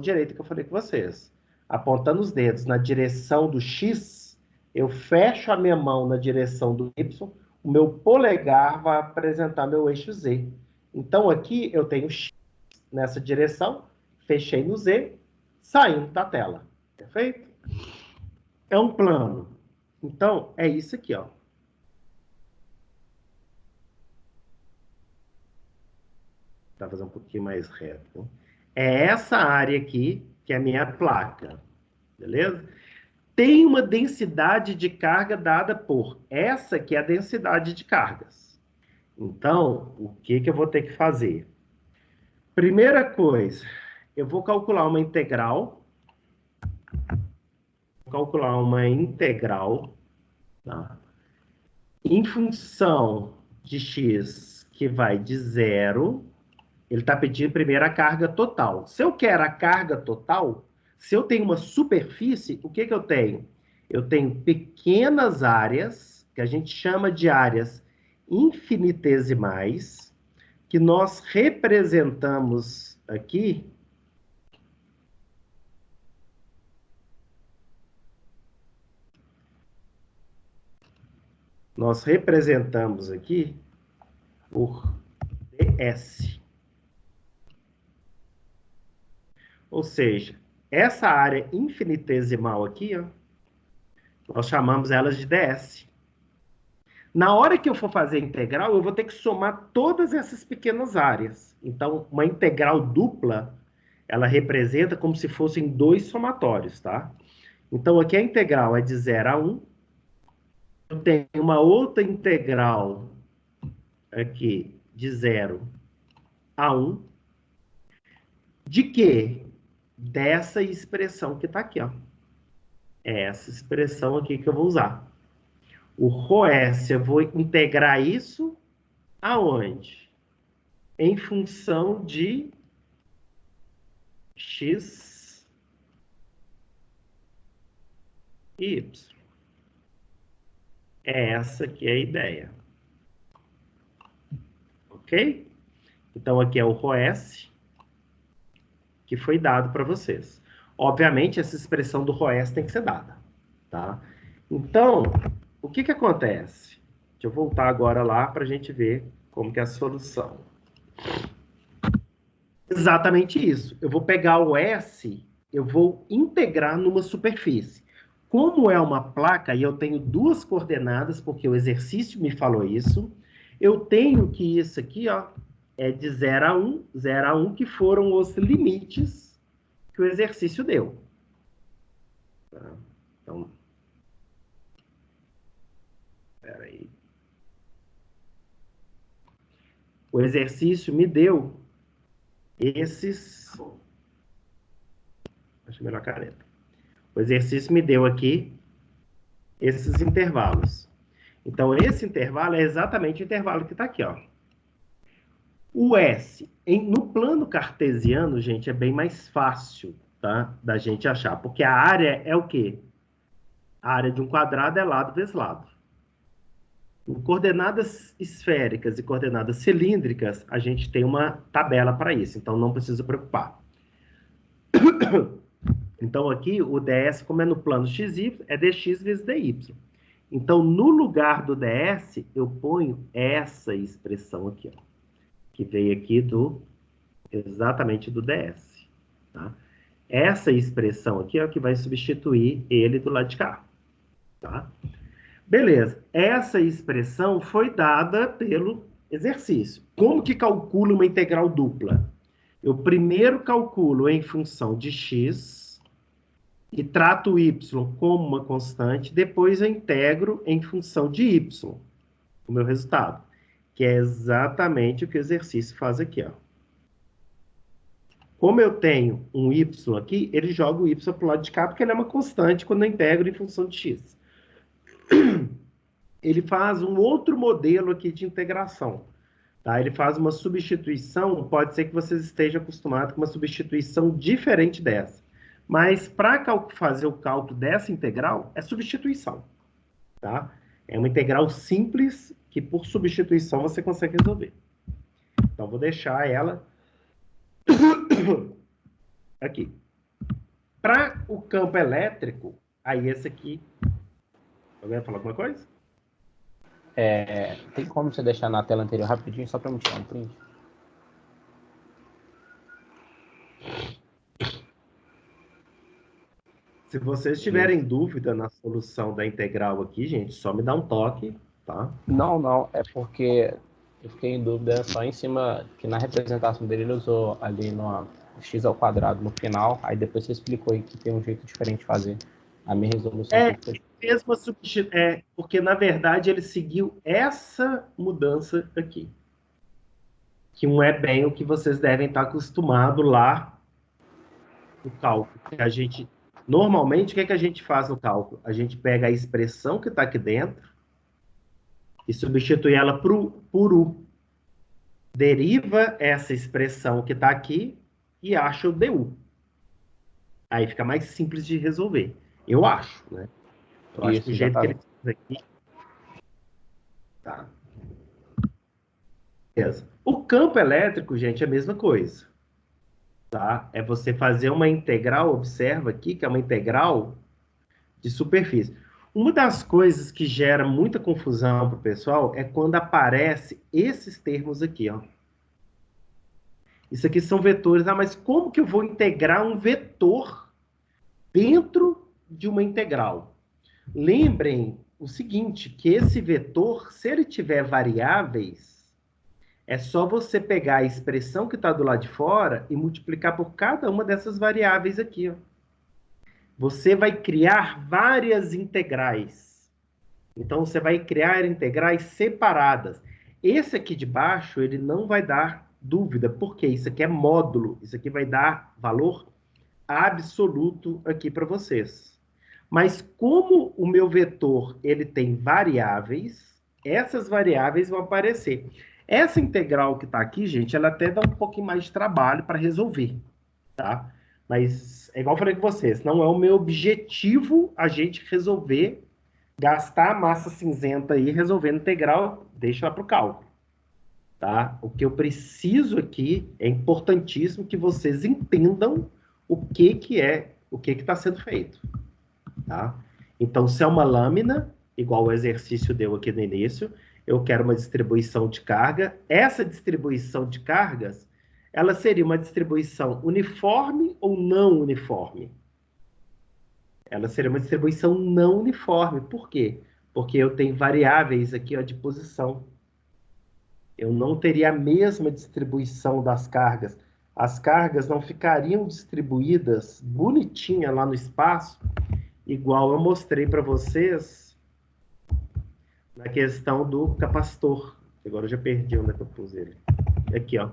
direita que eu falei com vocês. Apontando os dedos na direção do X, eu fecho a minha mão na direção do Y, o meu polegar vai apresentar meu eixo Z. Então, aqui eu tenho X nessa direção, fechei no Z, saindo da tela. Perfeito? É um plano. Então, é isso aqui, ó. Tá fazendo um pouquinho mais reto. É essa área aqui que é a minha placa. Beleza? Tem uma densidade de carga dada por essa que é a densidade de cargas. Então, o que que eu vou ter que fazer? Primeira coisa, eu vou calcular uma integral. Vou calcular uma integral, tá? Em função de x que vai de zero, ele está pedindo primeiro a carga total. Se eu quero a carga total, se eu tenho uma superfície, o que que eu tenho? Eu tenho pequenas áreas, que a gente chama de áreas infinitesimais, que nós representamos aqui. Nós representamos aqui por ds. Ou seja, essa área infinitesimal aqui, ó, nós chamamos elas de ds. Na hora que eu for fazer a integral, eu vou ter que somar todas essas pequenas áreas. Então, uma integral dupla, ela representa como se fossem dois somatórios, tá? Então, aqui a integral é de 0 a 1. Eu tenho uma outra integral aqui de 0 a 1. De quê? Dessa expressão que está aqui, ó. É essa expressão aqui que eu vou usar. O ρs, eu vou integrar isso aonde? Em função de x e y. É essa que é a ideia. Ok? Então, aqui é o ρs que foi dado para vocês. Obviamente, essa expressão do ρs tem que ser dada. Tá? Então, o que que acontece? Deixa eu voltar agora lá para a gente ver como que é a solução. Exatamente isso. Eu vou pegar o S, eu vou integrar numa superfície. Como é uma placa e eu tenho duas coordenadas, porque o exercício me falou isso, eu tenho que isso aqui, ó, é de 0 a 1, que foram os limites que o exercício deu. Tá? Então, espera aí. O exercício me deu esses... Acho melhor a caneta. O exercício me deu aqui esses intervalos. Então, esse intervalo é exatamente o intervalo que está aqui, ó. O S, no plano cartesiano, gente, é bem mais fácil, tá? Da gente achar, porque a área é o quê? A área de um quadrado é lado vezes lado. Em coordenadas esféricas e coordenadas cilíndricas, a gente tem uma tabela para isso, então não precisa preocupar. Então, aqui, o ds, como é no plano xy, é dx vezes dy. Então, no lugar do ds, eu ponho essa expressão aqui, ó, que veio aqui exatamente do ds. Tá? Essa expressão aqui é o que vai substituir ele do lado de cá. Tá? Beleza. Essa expressão foi dada pelo exercício. Como que calcula uma integral dupla? Eu primeiro calculo em função de x e trato y como uma constante, depois eu integro em função de y, o meu resultado, que é exatamente o que o exercício faz aqui, ó. Como eu tenho um y aqui, ele joga o y para o lado de cá, porque ele é uma constante quando eu integro em função de x. Ele faz um outro modelo aqui de integração. Tá? Ele faz uma substituição, pode ser que vocês estejam acostumados com uma substituição diferente dessa. Mas para fazer o cálculo dessa integral, é substituição. Tá? É uma integral simples que, por substituição, você consegue resolver. Então, vou deixar ela aqui. Para o campo elétrico, aí esse aqui... Alguém vai falar alguma coisa? Tem como você deixar na tela anterior rapidinho, só para eu tirar um print? Se vocês tiverem dúvida na solução da integral aqui, gente, só me dá um toque, tá? Não, é porque eu fiquei em dúvida só em cima, que na representação dele ele usou ali no x ao quadrado no final, aí depois você explicou aí que tem um jeito diferente de fazer. A minha resolução Porque na verdade ele seguiu essa mudança aqui. Que não é bem o que vocês devem estar acostumados lá no cálculo. Normalmente, o que é que a gente faz no cálculo? A gente pega a expressão que está aqui dentro e substitui ela por U. Deriva essa expressão que está aqui e acha o DU. Aí fica mais simples de resolver. Eu acho, né? Eu acho que o jeito que ele fez aqui... Tá. Beleza. O campo elétrico, gente, é a mesma coisa. Tá? É você fazer uma integral, observa aqui, que é uma integral de superfície. Uma das coisas que gera muita confusão para o pessoal é quando aparece esses termos aqui, ó. Isso aqui são vetores. Ah, mas como que eu vou integrar um vetor dentro de uma integral? Lembrem o seguinte, que esse vetor, se ele tiver variáveis, é só você pegar a expressão que está do lado de fora e multiplicar por cada uma dessas variáveis aqui, ó. Você vai criar várias integrais. Então, você vai criar integrais separadas. Esse aqui de baixo, ele não vai dar dúvida, porque isso aqui é módulo. Isso aqui vai dar valor absoluto aqui para vocês. Mas como o meu vetor ele tem variáveis, essas variáveis vão aparecer. Essa integral que está aqui, gente, ela até dá um pouquinho mais de trabalho para resolver, tá? Mas, é igual eu falei com vocês, não é o meu objetivo a gente resolver, gastar a massa cinzenta aí resolvendo integral, deixa lá para o cálculo, tá? O que eu preciso aqui é importantíssimo que vocês entendam o que está sendo feito, tá? Então, se é uma lâmina, igual o exercício deu aqui no início, eu quero uma distribuição de carga. Essa distribuição de cargas, ela seria uma distribuição uniforme ou não uniforme? Ela seria uma distribuição não uniforme. Por quê? Porque eu tenho variáveis aqui, ó, de posição. Eu não teria a mesma distribuição das cargas. As cargas não ficariam distribuídas bonitinha lá no espaço, igual eu mostrei para vocês na questão do capacitor. Agora eu já perdi onde é que eu pus ele. Aqui, ó.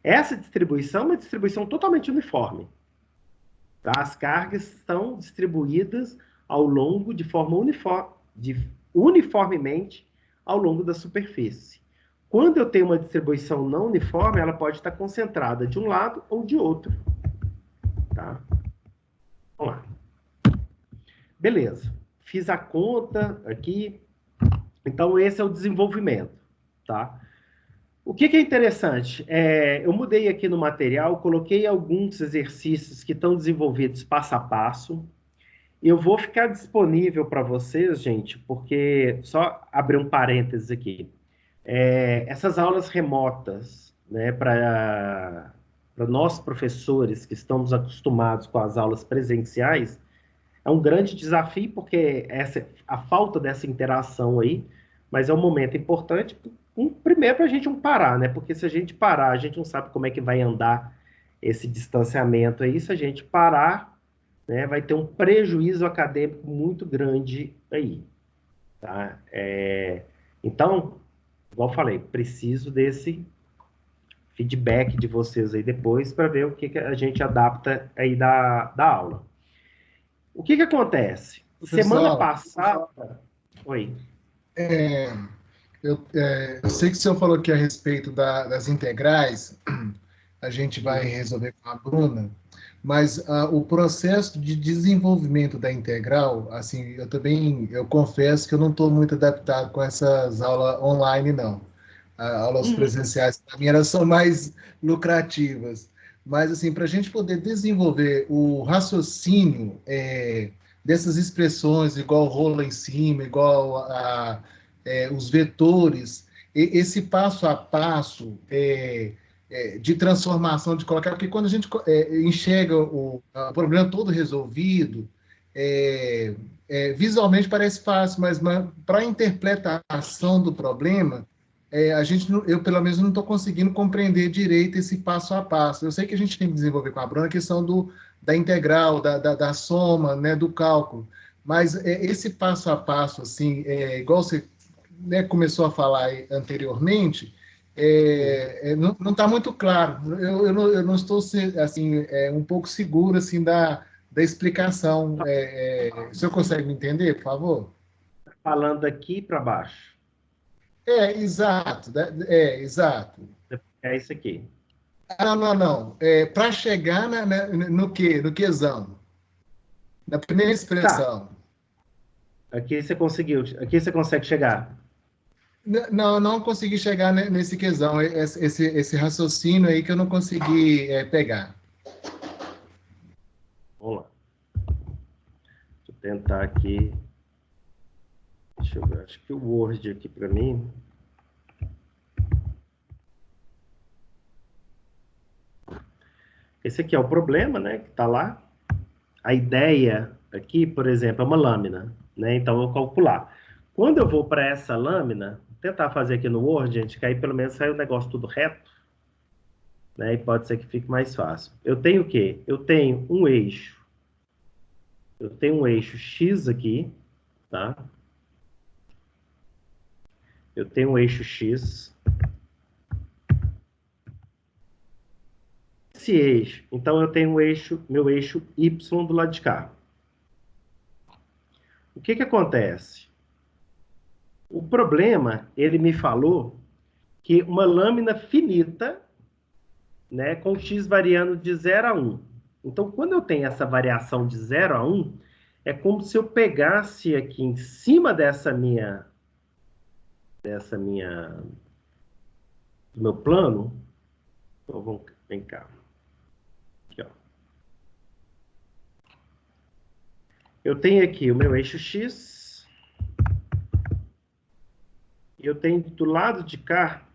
Essa distribuição é uma distribuição totalmente uniforme. Tá? As cargas estão distribuídas ao longo de forma uniformemente ao longo da superfície. Quando eu tenho uma distribuição não uniforme, ela pode estar concentrada de um lado ou de outro. Tá? Vamos lá. Beleza. Fiz a conta aqui. Então, esse é o desenvolvimento, tá? O que é interessante? Eu mudei aqui no material, coloquei alguns exercícios que estão desenvolvidos passo a passo. Eu vou ficar disponível para vocês, gente, porque, só abrir um parênteses aqui. Essas aulas remotas, né, para nós professores que estamos acostumados com as aulas presenciais, é um grande desafio, porque a falta dessa interação aí, mas é um momento importante, primeiro para a gente não parar, né? Porque se a gente parar, a gente não sabe como é que vai andar esse distanciamento aí. Se a gente parar, né, vai ter um prejuízo acadêmico muito grande aí, tá? Então, igual eu falei, preciso desse feedback de vocês aí depois para ver o que a gente adapta aí da aula. O que acontece? Semana passada... Oi. Eu sei que o senhor falou aqui a respeito das integrais, a gente vai resolver com a Bruna, mas o processo de desenvolvimento da integral, assim, eu confesso que eu não estou muito adaptado com essas aulas online, não. Aulas presenciais, para mim, elas são mais lucrativas. Mas, assim, para a gente poder desenvolver o raciocínio dessas expressões, igual rola em cima, igual os vetores, esse passo a passo de transformação, de colocar... Porque quando a gente enxerga o problema todo resolvido, visualmente parece fácil, mas para a interpretação do problema, eu pelo menos não estou conseguindo compreender direito esse passo a passo. Eu sei que a gente tem que desenvolver com a Bruna a questão da integral, da soma, né, do cálculo, mas esse passo a passo, assim, igual você, né, começou a falar aí anteriormente, não está muito claro. Eu não estou assim, um pouco seguro assim, da explicação. O senhor consegue me entender, por favor? Falando aqui para baixo. Exato. Exato. É isso aqui. Não. Para chegar no quê? No quezão. Na primeira expressão. Tá. Aqui você conseguiu. Aqui você consegue chegar. Não consegui chegar nesse quezão. Esse raciocínio aí que eu não consegui pegar. Vamos lá. Deixa eu tentar aqui. Deixa eu ver. Acho que o Word aqui para mim. Esse aqui é o problema, né? Que está lá. A ideia aqui, por exemplo, é uma lâmina, né? Então, eu vou calcular. Quando eu vou para essa lâmina, vou tentar fazer aqui no Word, gente, que aí pelo menos sai o negócio tudo reto, né? E pode ser que fique mais fácil. Eu tenho o quê? Eu tenho um eixo. Eu tenho um eixo X aqui, tá? Eu tenho um eixo X. Esse eixo, então eu tenho meu eixo Y do lado de cá. O que acontece? O problema, ele me falou que uma lâmina finita, né, com X variando de 0 a 1. Então, quando eu tenho essa variação de 0 a 1, é como se eu pegasse aqui em cima do meu plano. Então, vem cá. Aqui, ó. Eu tenho aqui o meu eixo X. E eu tenho do lado de cá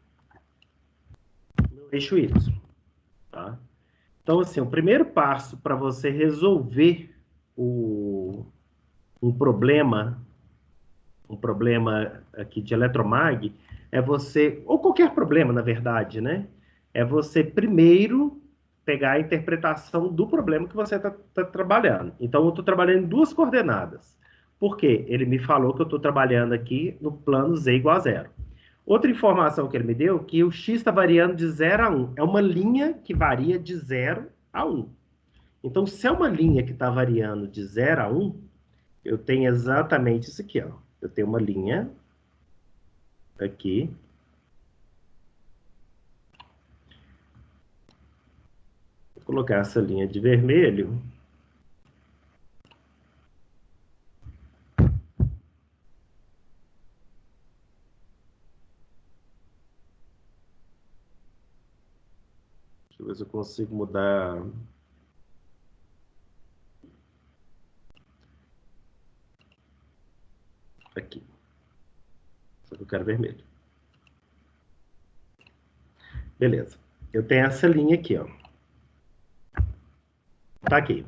o meu eixo Y. Tá? Então, assim, o primeiro passo para você resolver um problema aqui de eletromag, é você, ou qualquer problema, na verdade, né? É você primeiro pegar a interpretação do problema que você está trabalhando. Então, eu estou trabalhando em duas coordenadas. Por quê? Ele me falou que eu estou trabalhando aqui no plano z igual a 0. Outra informação que ele me deu, que o x está variando de 0 a 1. É uma linha que varia de 0 a 1. Então, se é uma linha que está variando de 0 a 1, eu tenho exatamente isso aqui, ó. Eu tenho uma linha aqui. Vou colocar essa linha de vermelho. Deixa eu ver se eu consigo mudar. Aqui. Só que eu quero vermelho. Beleza. Eu tenho essa linha aqui, ó. Tá aqui.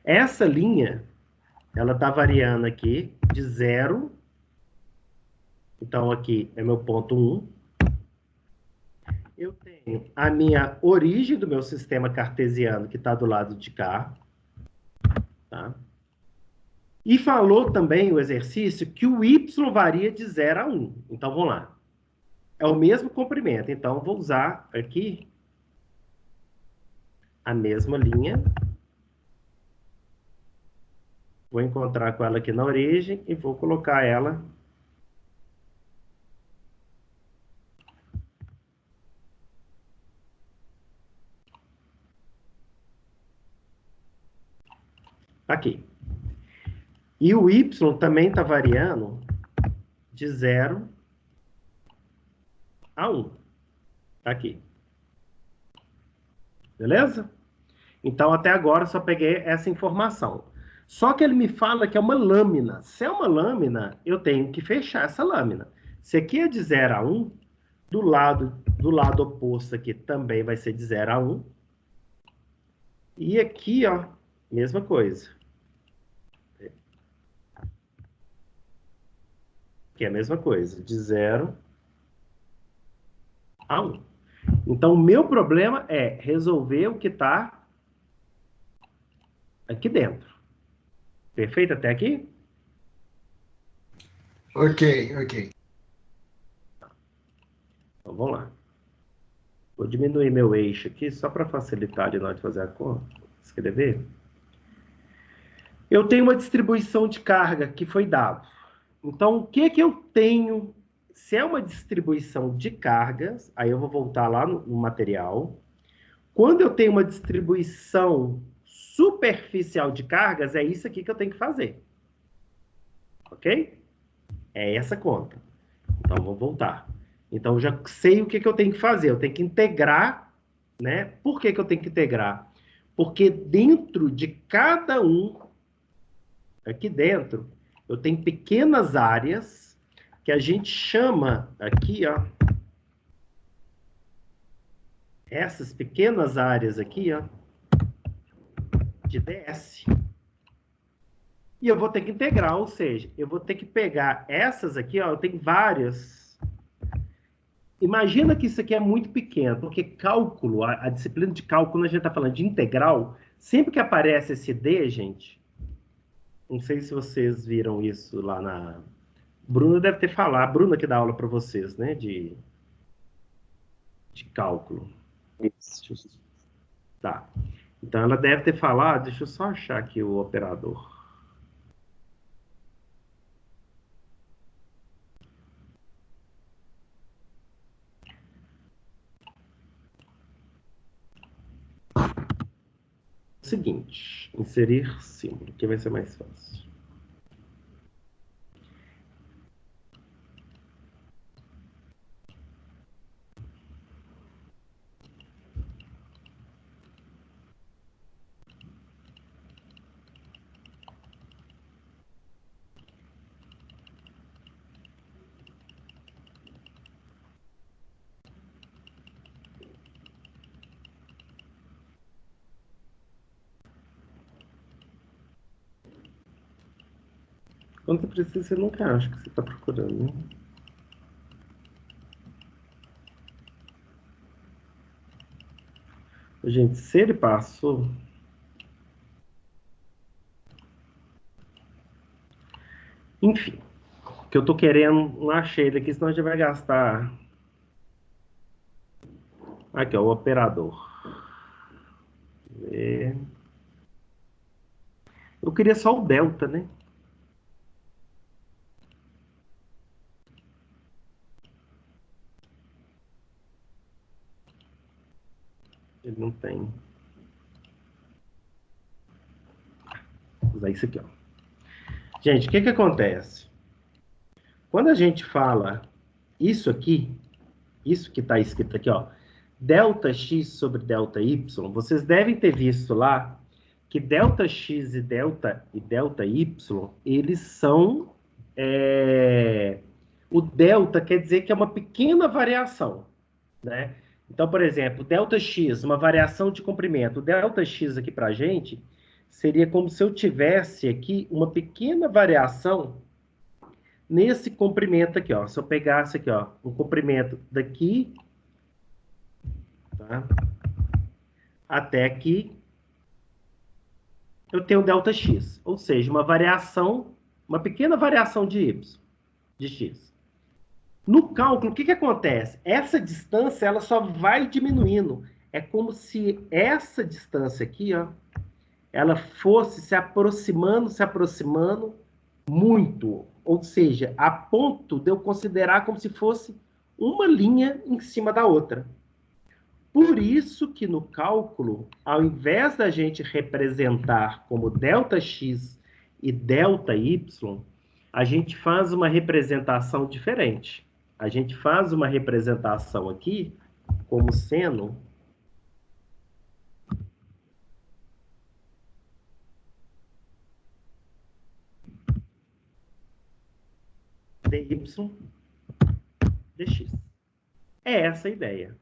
Essa linha, ela tá variando aqui de 0. Então, aqui é meu ponto 1. Eu tenho a minha origem do meu sistema cartesiano, que está do lado de cá. Tá? E falou também o exercício que o y varia de 0 a 1. Então, vamos lá. É o mesmo comprimento. Então, vou usar aqui a mesma linha. Vou encontrar com ela aqui na origem e vou colocar ela aqui. E o y também está variando de 0 a 1. Tá aqui. Beleza? Então, até agora, eu só peguei essa informação. Só que ele me fala que é uma lâmina. Se é uma lâmina, eu tenho que fechar essa lâmina. Se aqui é de 0 a 1, do lado oposto aqui também vai ser de 0 a 1. E aqui, ó, mesma coisa. que é a mesma coisa, de 0 a 1. Então, o meu problema é resolver o que está aqui dentro. Perfeito até aqui? Ok, ok. Então, vamos lá. Vou diminuir meu eixo aqui, só para facilitar de nós fazer a conta. Escrever. Eu tenho uma distribuição de carga que foi dado. Então, o que eu tenho? Se é uma distribuição de cargas, aí eu vou voltar lá no material. Quando eu tenho uma distribuição superficial de cargas, é isso aqui que eu tenho que fazer. Ok? É essa conta. Então, vou voltar. Então, eu já sei o que eu tenho que fazer. Eu tenho que integrar, né? Por que eu tenho que integrar? Porque dentro de cada um, aqui dentro, eu tenho pequenas áreas que a gente chama aqui, ó. Essas pequenas áreas aqui, ó, de DS. E eu vou ter que integrar, ou seja, eu vou ter que pegar essas aqui, ó, eu tenho várias. Imagina que isso aqui é muito pequeno, porque cálculo, a disciplina de cálculo, a gente está falando de integral, sempre que aparece esse D, gente, não sei se vocês viram isso lá na... Bruna deve ter falado, a Bruna que dá aula para vocês, né, de cálculo. Isso. Tá. Então ela deve ter falado, deixa eu só achar aqui o operador. Seguinte, inserir símbolo, que vai ser mais fácil. Quando você precisa, você nunca acha que você está procurando, né? Gente, se ele passou... Enfim, o que eu tô querendo, não achei ele aqui, senão a gente vai gastar... Aqui, ó, o operador. Eu queria só o delta, né? Ele não tem. Vou usar isso aqui, ó. Gente, o que acontece? Quando a gente fala isso aqui, isso que está escrito aqui, ó, delta x sobre delta y, vocês devem ter visto lá que delta x e delta y, eles são... o delta quer dizer que é uma pequena variação, né? Então, por exemplo, delta x, uma variação de comprimento. O delta x aqui para a gente seria como se eu tivesse aqui uma pequena variação nesse comprimento aqui, ó. Se eu pegasse aqui, ó, um comprimento daqui, tá, até aqui, eu tenho delta x, ou seja, uma variação, uma pequena variação de y, de x. No cálculo, o que acontece? Essa distância, ela só vai diminuindo. É como se essa distância aqui, ó, ela fosse se aproximando muito. Ou seja, a ponto de eu considerar como se fosse uma linha em cima da outra. Por isso que no cálculo, ao invés da gente representar como ΔX e ΔY, a gente faz uma representação diferente. A gente faz uma representação aqui como seno dy dx. É essa a ideia.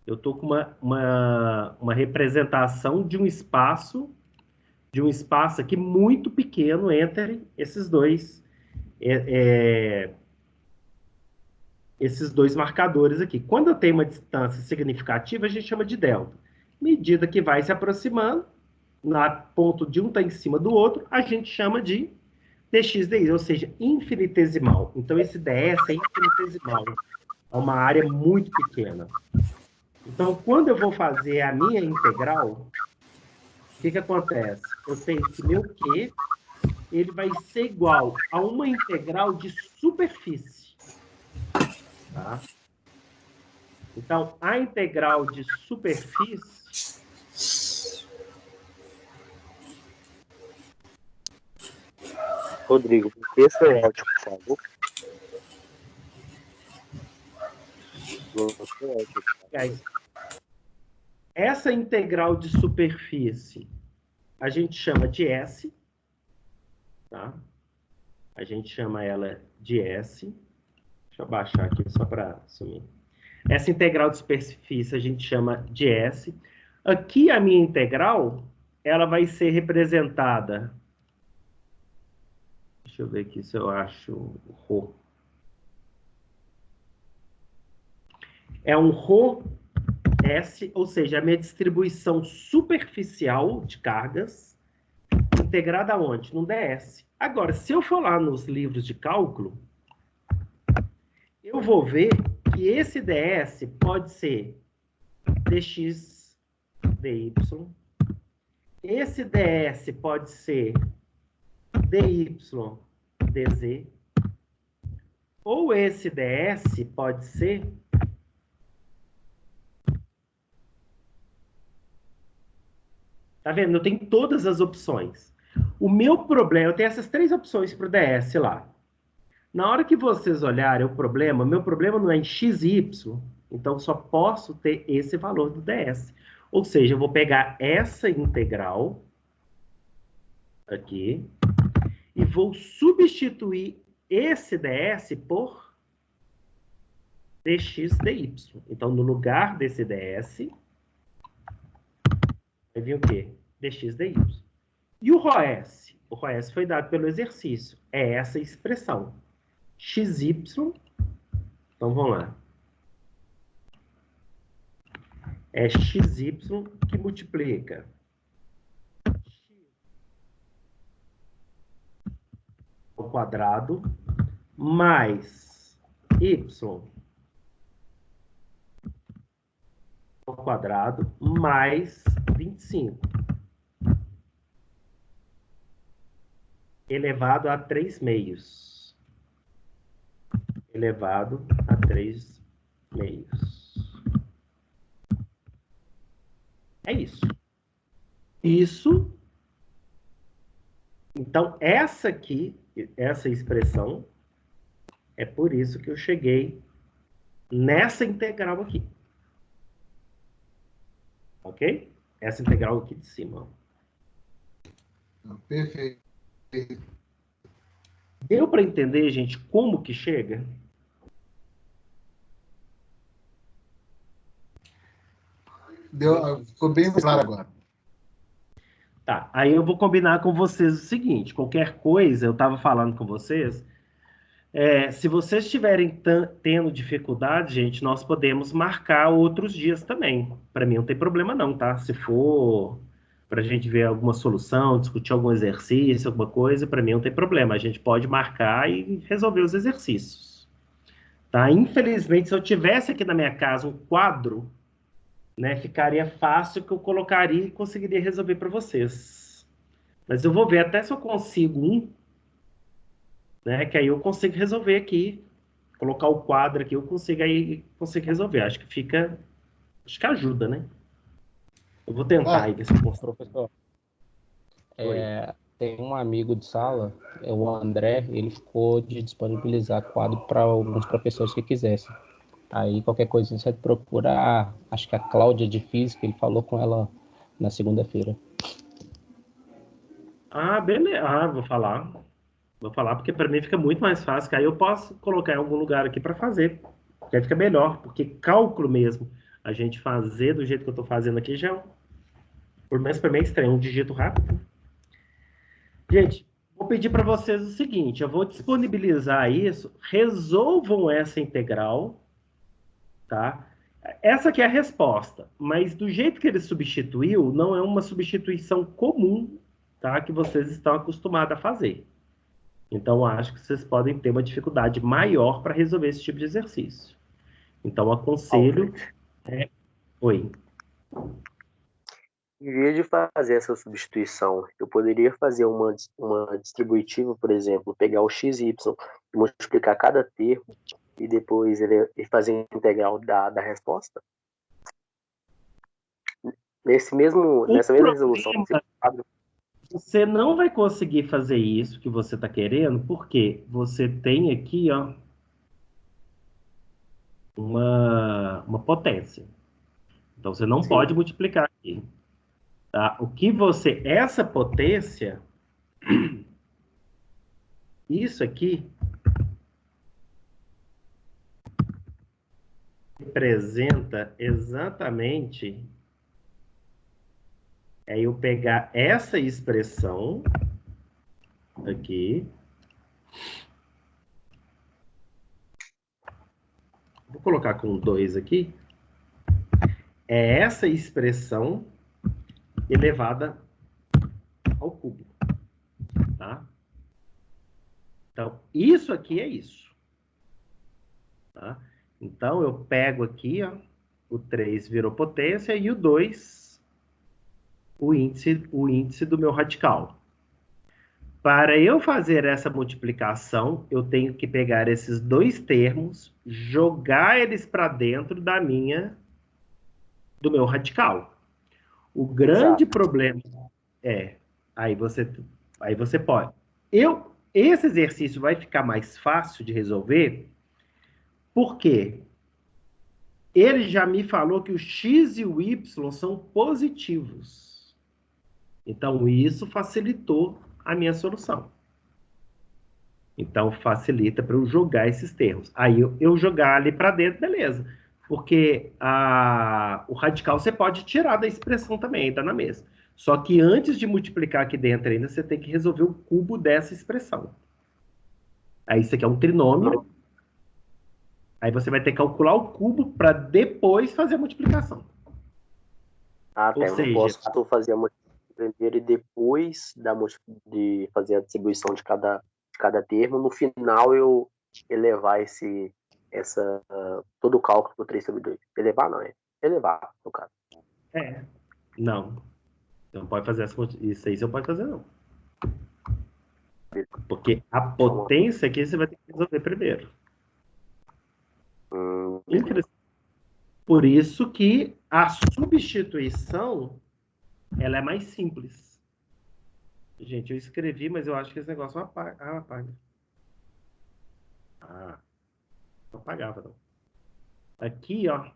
Eu estou com uma representação de um espaço aqui muito pequeno entre esses dois esses dois marcadores aqui. Quando eu tenho uma distância significativa, a gente chama de delta. Medida que vai se aproximando, na ponto de um estar em cima do outro, a gente chama de dx dy, ou seja, infinitesimal. Então, esse ds é infinitesimal. É uma área muito pequena. Então, quando eu vou fazer a minha integral, o que acontece? Eu tenho que meu Q, ele vai ser igual a uma integral de superfície. Tá? Então, a integral de superfície... Rodrigo, esse é o áudio, por favor. Essa integral de superfície a gente chama de S, tá? A gente chama ela de S. Deixa eu baixar aqui só para sumir. Essa integral de superfície a gente chama de S. Aqui a minha integral, ela vai ser representada... Deixa eu ver aqui se eu acho ρ. É um ρ S, ou seja, a minha distribuição superficial de cargas integrada aonde? No ds. Agora, se eu for lá nos livros de cálculo, eu vou ver que esse ds pode ser dx dy, esse ds pode ser dy dz, ou esse ds pode ser tá vendo? Eu tenho todas as opções. O meu problema, eu tenho essas três opções para o ds lá. Na hora que vocês olharem o problema, meu problema não é em x e y, então só posso ter esse valor do ds. Ou seja, eu vou pegar essa integral aqui e vou substituir esse ds por dx dy. Então, no lugar desse ds, vai vir o quê? Dx dy. E o ρs? O ρs foi dado pelo exercício. É essa expressão. xy. Então, vamos lá. É xy que multiplica ao quadrado mais y ao quadrado mais 25 elevado a 3 meios. Elevado a 3 meios. É isso. Isso. Então, essa aqui, essa expressão, é por isso que eu cheguei nessa integral aqui. Ok? Essa integral aqui de cima. Perfeito. Deu para entender, gente, como que chega? Ficou bem claro agora. Tá, aí eu vou combinar com vocês o seguinte, qualquer coisa, eu estava falando com vocês, se vocês estiverem tendo dificuldade, gente, nós podemos marcar outros dias também. Para mim não tem problema não, tá? Se for para a gente ver alguma solução, discutir algum exercício, alguma coisa, para mim não tem problema. A gente pode marcar e resolver os exercícios. Tá? Infelizmente, se eu tivesse aqui na minha casa um quadro, né, ficaria fácil que eu colocaria e conseguiria resolver para vocês. Mas eu vou ver até se eu consigo um, né, que aí eu consigo resolver aqui, colocar o quadro aqui, eu consigo resolver. Acho que ajuda, né? Eu vou tentar aí ver se eu consigo. Professor, tem um amigo de sala, o André, ele ficou de disponibilizar quadro para alguns professores que quisessem. Aí qualquer coisa você procura, acho que a Cláudia de Física, ele falou com ela na segunda-feira. Ah, beleza. Vou falar. Vou falar porque para mim fica muito mais fácil, que aí eu posso colocar em algum lugar aqui para fazer. Que aí fica melhor, porque cálculo mesmo, a gente fazer do jeito que eu estou fazendo aqui já, por menos para mim é estranho, um digito rápido. Gente, Vou pedir para vocês o seguinte, eu vou disponibilizar isso, resolvam essa integral, tá? Essa aqui é a resposta, mas do jeito que ele substituiu, não é uma substituição comum, tá? Que vocês estão acostumados a fazer. Então, acho que vocês podem ter uma dificuldade maior para resolver esse tipo de exercício. Então, aconselho... Oi. Em vez de fazer essa substituição, eu poderia fazer uma distributiva, por exemplo, pegar o x e y e multiplicar cada termo e depois ele fazer a integral da resposta? Nessa mesma resolução. Você não vai conseguir fazer isso que você está querendo, porque você tem aqui, ó, uma potência. Então, você não pode multiplicar aqui. Tá? O que você... Essa potência... Isso aqui... representa exatamente... É eu pegar essa expressão aqui. Vou colocar com 2 aqui. É essa expressão elevada ao cubo. Tá? Então, isso aqui é isso. Tá? Então, eu pego aqui, ó, o 3 virou potência e o 2, o índice do meu radical. Para eu fazer essa multiplicação, eu tenho que pegar esses dois termos, jogar eles para dentro do meu radical. O grande problema é... Aí você pode... Esse exercício vai ficar mais fácil de resolver, porque ele já me falou que o x e o y são positivos. Então, isso facilitou a minha solução. Então, facilita para eu jogar esses termos. Aí, eu jogar ali para dentro, beleza. Porque o radical você pode tirar da expressão também, está na mesma. Só que antes de multiplicar aqui dentro ainda, você tem que resolver o cubo dessa expressão. Aí, isso aqui é um trinômio. Aí, você vai ter que calcular o cubo para depois fazer a multiplicação. Ah, tá. Eu não posso fazer a multiplicação primeiro e depois de fazer a distribuição de cada termo. No final, eu elevar todo o cálculo por 3 sobre 2. Elevar não, é elevar, no caso. Não. Você não pode fazer isso aí, você não pode fazer, não. Porque a potência aqui você vai ter que resolver primeiro. Por isso que a substituição ela é mais simples. Gente, eu escrevi, mas eu acho que esse negócio não apaga. Não apagava, não. Aqui, ó.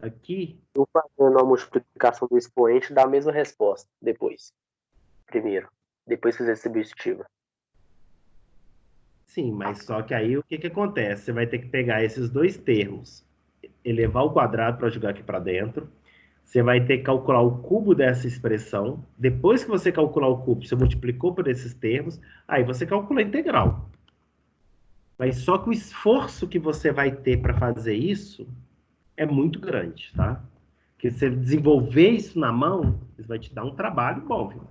Aqui... Eu fazendo a multiplicação do expoente dá a mesma resposta depois. Primeiro. Depois fazer a substitutiva. Sim, mas só que aí o que acontece? Você vai ter que pegar esses dois termos, elevar ao quadrado para jogar aqui para dentro. Você vai ter que calcular o cubo dessa expressão. Depois que você calcular o cubo, você multiplicou por esses termos, aí você calcula a integral. Mas só que o esforço que você vai ter para fazer isso é muito grande, tá? Porque você desenvolver isso na mão, isso vai te dar um trabalho bom, viu?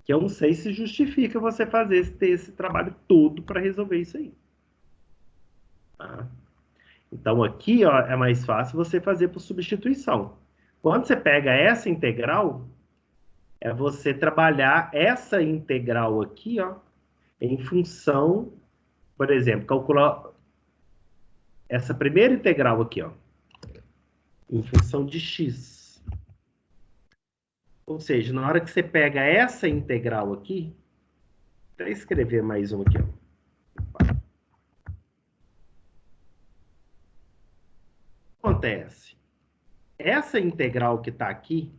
Que eu não sei se justifica você ter esse trabalho todo para resolver isso aí. Tá? Então, aqui, ó, é mais fácil você fazer por substituição. Quando você pega essa integral, é você trabalhar essa integral aqui, ó, em função, por exemplo, calcular essa primeira integral aqui, ó, em função de x. Ou seja, na hora que você pega essa integral aqui, vou escrever mais uma aqui, ó. O que acontece? Essa integral que está aqui,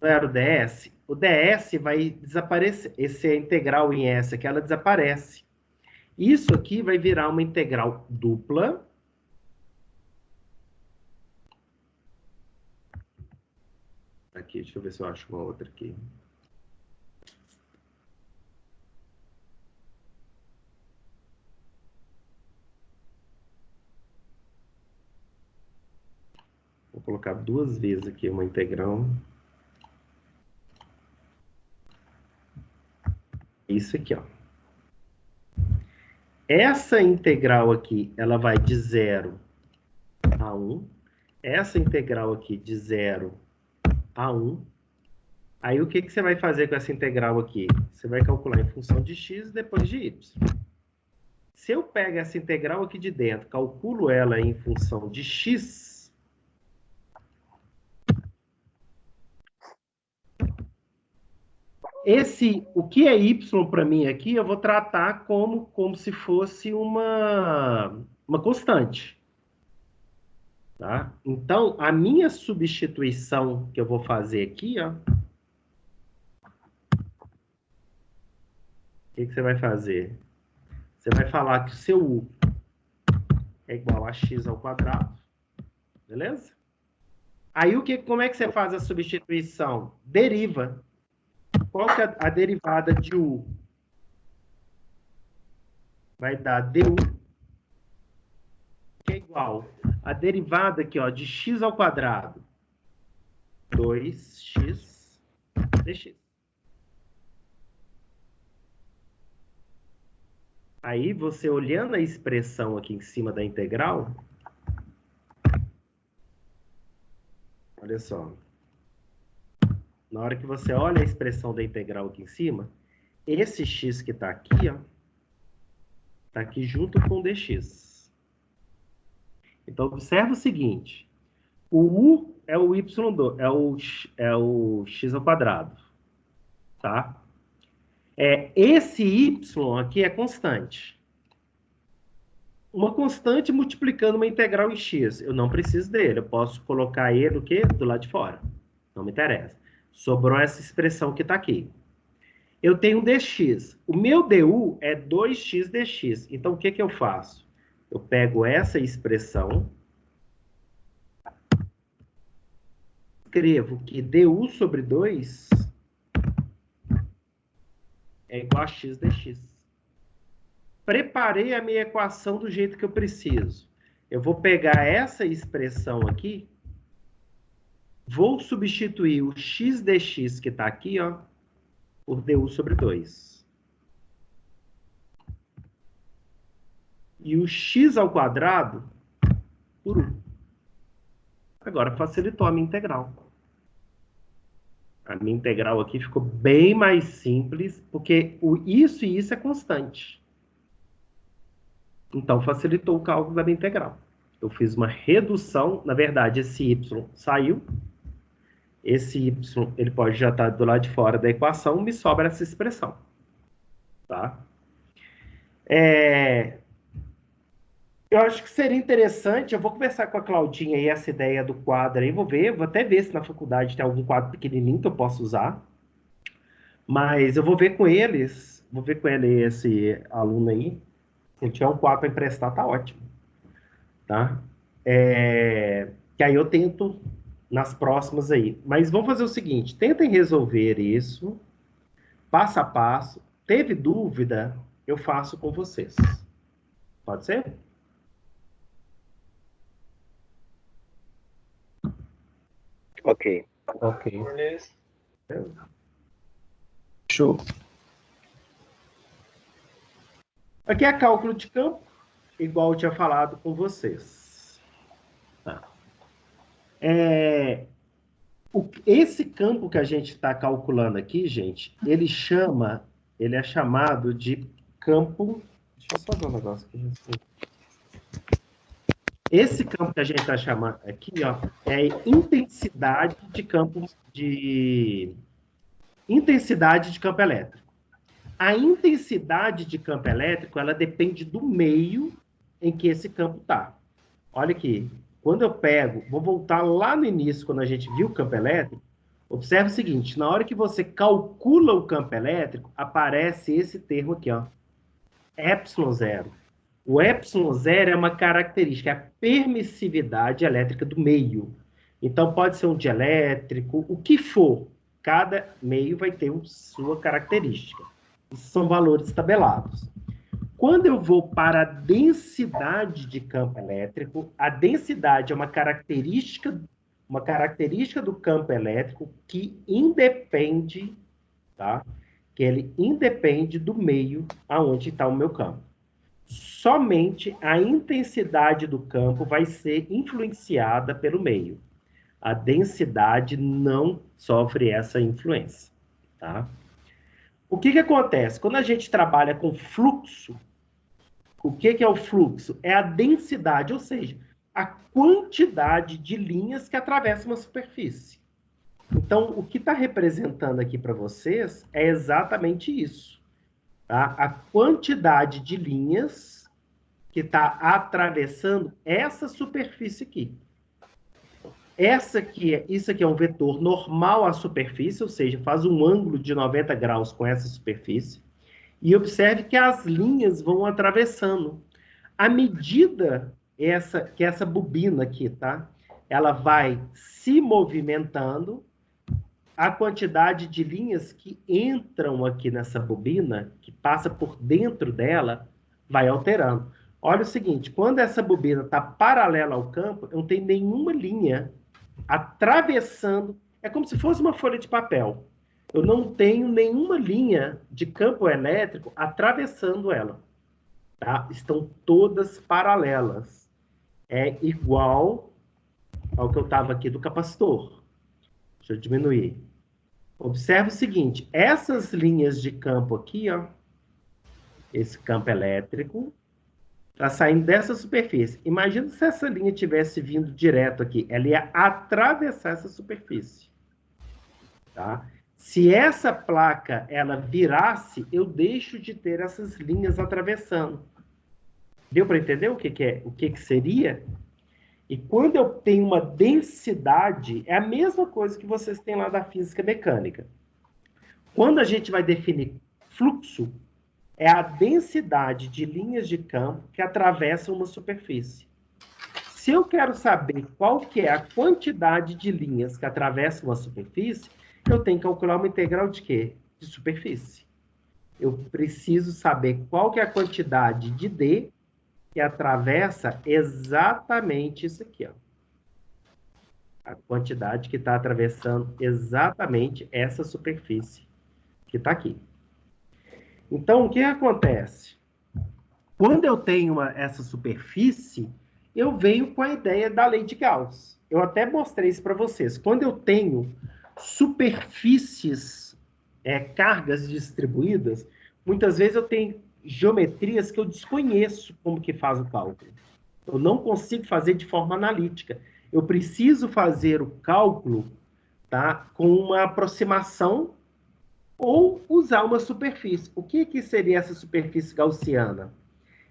não era o ds vai desaparecer. Essa é integral em S aqui, ela desaparece. Isso aqui vai virar uma integral dupla. Aqui, deixa eu ver se eu acho uma outra aqui. Vou colocar 2 vezes aqui uma integral. Isso aqui, ó. Essa integral aqui, ela vai de 0 a 1. Essa integral aqui de 0 a 1. Aí, o que você vai fazer com essa integral aqui? Você vai calcular em função de x e depois de y. Se eu pego essa integral aqui de dentro, calculo ela em função de x, o que é y para mim aqui, eu vou tratar como se fosse uma constante. Tá? Então, a minha substituição que eu vou fazer aqui, ó, o que você vai fazer? Você vai falar que o seu u é igual a x ao quadrado, beleza? Aí, como é que você faz a substituição? Deriva. Qual que é a derivada de u? Vai dar du, que é igual a derivada aqui, ó, de x ao quadrado. 2x dx. Aí, você olhando a expressão aqui em cima da integral, olha só. Na hora que você olha a expressão da integral aqui em cima, esse x que está aqui, ó, está aqui junto com o dx. Então, observa o seguinte. O u é o y2, é o x ao quadrado. Tá? Esse y aqui é constante. Uma constante multiplicando uma integral em x. Eu não preciso dele. Eu posso colocar ele o quê? Do lado de fora. Não me interessa. Sobrou essa expressão que está aqui. Eu tenho um dx. O meu du é 2x dx. Então, o que eu faço? Eu pego essa expressão, escrevo que du sobre 2 é igual a x dx. Preparei a minha equação do jeito que eu preciso. Eu vou pegar essa expressão aqui, vou substituir o x dx que está aqui, ó, por du sobre 2. E o x ao quadrado por 1. Agora facilitou a minha integral. A minha integral aqui ficou bem mais simples, porque isso e isso é constante. Então, facilitou o cálculo da minha integral. Eu fiz uma redução, na verdade, esse y saiu. Esse y, ele pode já estar do lado de fora da equação, me sobra essa expressão. Tá? Eu acho que seria interessante, eu vou conversar com a Claudinha aí, essa ideia do quadro aí, vou até ver se na faculdade tem algum quadro pequenininho que eu possa usar. Mas eu vou ver com eles, esse aluno aí. Se ele tiver um quadro para emprestar, tá ótimo. Tá? Que aí eu tento nas próximas aí. Mas vamos fazer o seguinte, tentem resolver isso, passo a passo. Teve dúvida, eu faço com vocês. Pode ser? Ok. Ok. Beleza. Show. Aqui é cálculo de campo, igual eu tinha falado com vocês. Tá. Esse campo que a gente está calculando aqui, gente, ele é chamado de campo... Deixa eu só ver um negócio aqui. Esse campo que a gente está chamando aqui, ó, é intensidade de campo elétrico. A intensidade de campo elétrico, ela depende do meio em que esse campo está. Olha aqui, quando eu pego, vou voltar lá no início, quando a gente viu o campo elétrico, observe o seguinte, na hora que você calcula o campo elétrico, aparece esse termo aqui, ó, ε0. O ε0 é uma característica, é a permissividade elétrica do meio. Então, pode ser um dielétrico, o que for. Cada meio vai ter sua característica. Isso são valores tabelados. Quando eu vou para a densidade de campo elétrico, a densidade é uma característica do campo elétrico que independe, tá? Que ele independe do meio aonde está o meu campo. Somente a intensidade do campo vai ser influenciada pelo meio. A densidade não sofre essa influência, tá? O que acontece? Quando a gente trabalha com fluxo, o que é o fluxo? É a densidade, ou seja, a quantidade de linhas que atravessam uma superfície. Então, o que está representando aqui para vocês é exatamente isso. Tá? A quantidade de linhas que está atravessando essa superfície aqui. Isso aqui é um vetor normal à superfície, ou seja, faz um ângulo de 90 graus com essa superfície. E observe que as linhas vão atravessando. À medida que essa bobina aqui, tá? Ela vai se movimentando, a quantidade de linhas que entram aqui nessa bobina, que passa por dentro dela, vai alterando. Olha o seguinte, quando essa bobina está paralela ao campo, eu não tenho nenhuma linha atravessando, é como se fosse uma folha de papel. Eu não tenho nenhuma linha de campo elétrico atravessando ela. Tá? Estão todas paralelas. É igual ao que eu estava aqui do capacitor. Deixa eu diminuir. Observe o seguinte, essas linhas de campo aqui, ó, esse campo elétrico, está saindo dessa superfície. Imagina se essa linha tivesse vindo direto aqui. Ela ia atravessar essa superfície. Tá? Se essa placa ela virasse, eu deixo de ter essas linhas atravessando. Deu para entender o que seria? E quando eu tenho uma densidade, é a mesma coisa que vocês têm lá da física mecânica. Quando a gente vai definir fluxo, é a densidade de linhas de campo que atravessam uma superfície. Se eu quero saber qual que é a quantidade de linhas que atravessam uma superfície, eu tenho que calcular uma integral de quê? De superfície. Eu preciso saber qual que é a quantidade de D que atravessa exatamente isso aqui, ó. A quantidade que está atravessando exatamente essa superfície que está aqui. Então, o que acontece? Quando eu tenho essa superfície, eu venho com a ideia da lei de Gauss. Eu até mostrei isso para vocês. Quando eu tenho superfícies, cargas distribuídas, muitas vezes eu tenho geometrias que eu desconheço como que faz o cálculo. Eu não consigo fazer de forma analítica. Eu preciso fazer o cálculo, tá, com uma aproximação ou usar uma superfície. O que seria essa superfície gaussiana?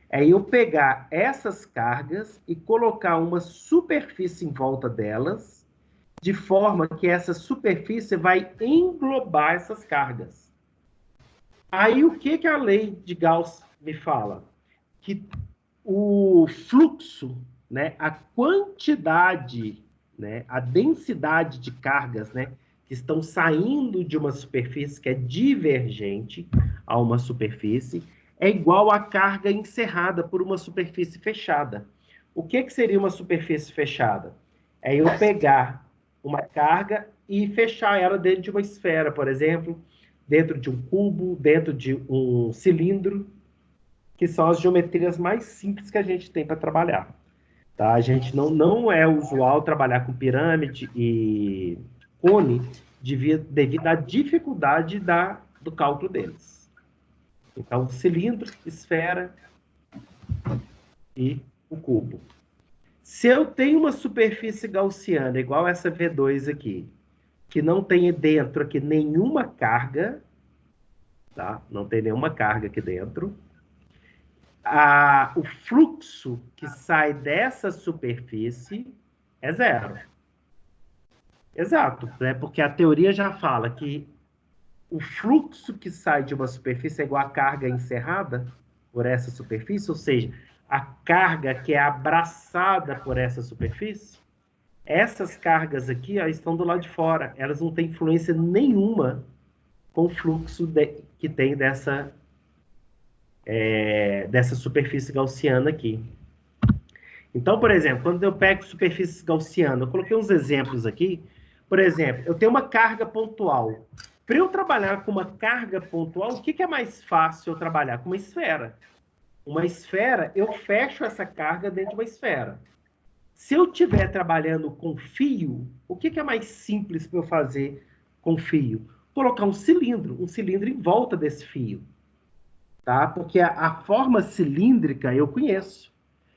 É eu pegar essas cargas e colocar uma superfície em volta delas, de forma que essa superfície vai englobar essas cargas. Aí, o que a lei de Gauss me fala? Que o fluxo, né, a quantidade, né, a densidade de cargas, né, que estão saindo de uma superfície que é divergente a uma superfície, é igual à carga encerrada por uma superfície fechada. O que seria uma superfície fechada? É eu pegar uma carga e fechar ela dentro de uma esfera, por exemplo, dentro de um cubo, dentro de um cilindro, que são as geometrias mais simples que a gente tem para trabalhar. Tá? A gente não é usual trabalhar com pirâmide e cone devido à dificuldade do cálculo deles. Então, cilindro, esfera e o cubo. Se eu tenho uma superfície gaussiana igual essa V2 aqui, que não tem dentro aqui nenhuma carga, tá? Não tem nenhuma carga aqui dentro. O fluxo que sai dessa superfície é zero. Exato, né? Porque a teoria já fala que o fluxo que sai de uma superfície é igual à carga encerrada por essa superfície, ou seja, a carga que é abraçada por essa superfície. Essas cargas aqui, ó, estão do lado de fora. Elas não têm influência nenhuma com o fluxo que tem dessa superfície gaussiana aqui. Então, por exemplo, quando eu pego superfície gaussiana, eu coloquei uns exemplos aqui. Por exemplo, eu tenho uma carga pontual. Para eu trabalhar com uma carga pontual, o que é mais fácil eu trabalhar? Com uma esfera. Uma esfera, eu fecho essa carga dentro de uma esfera. Se eu estiver trabalhando com fio, o que é mais simples para eu fazer com fio? Colocar um cilindro em volta desse fio. Tá? Porque a forma cilíndrica eu conheço.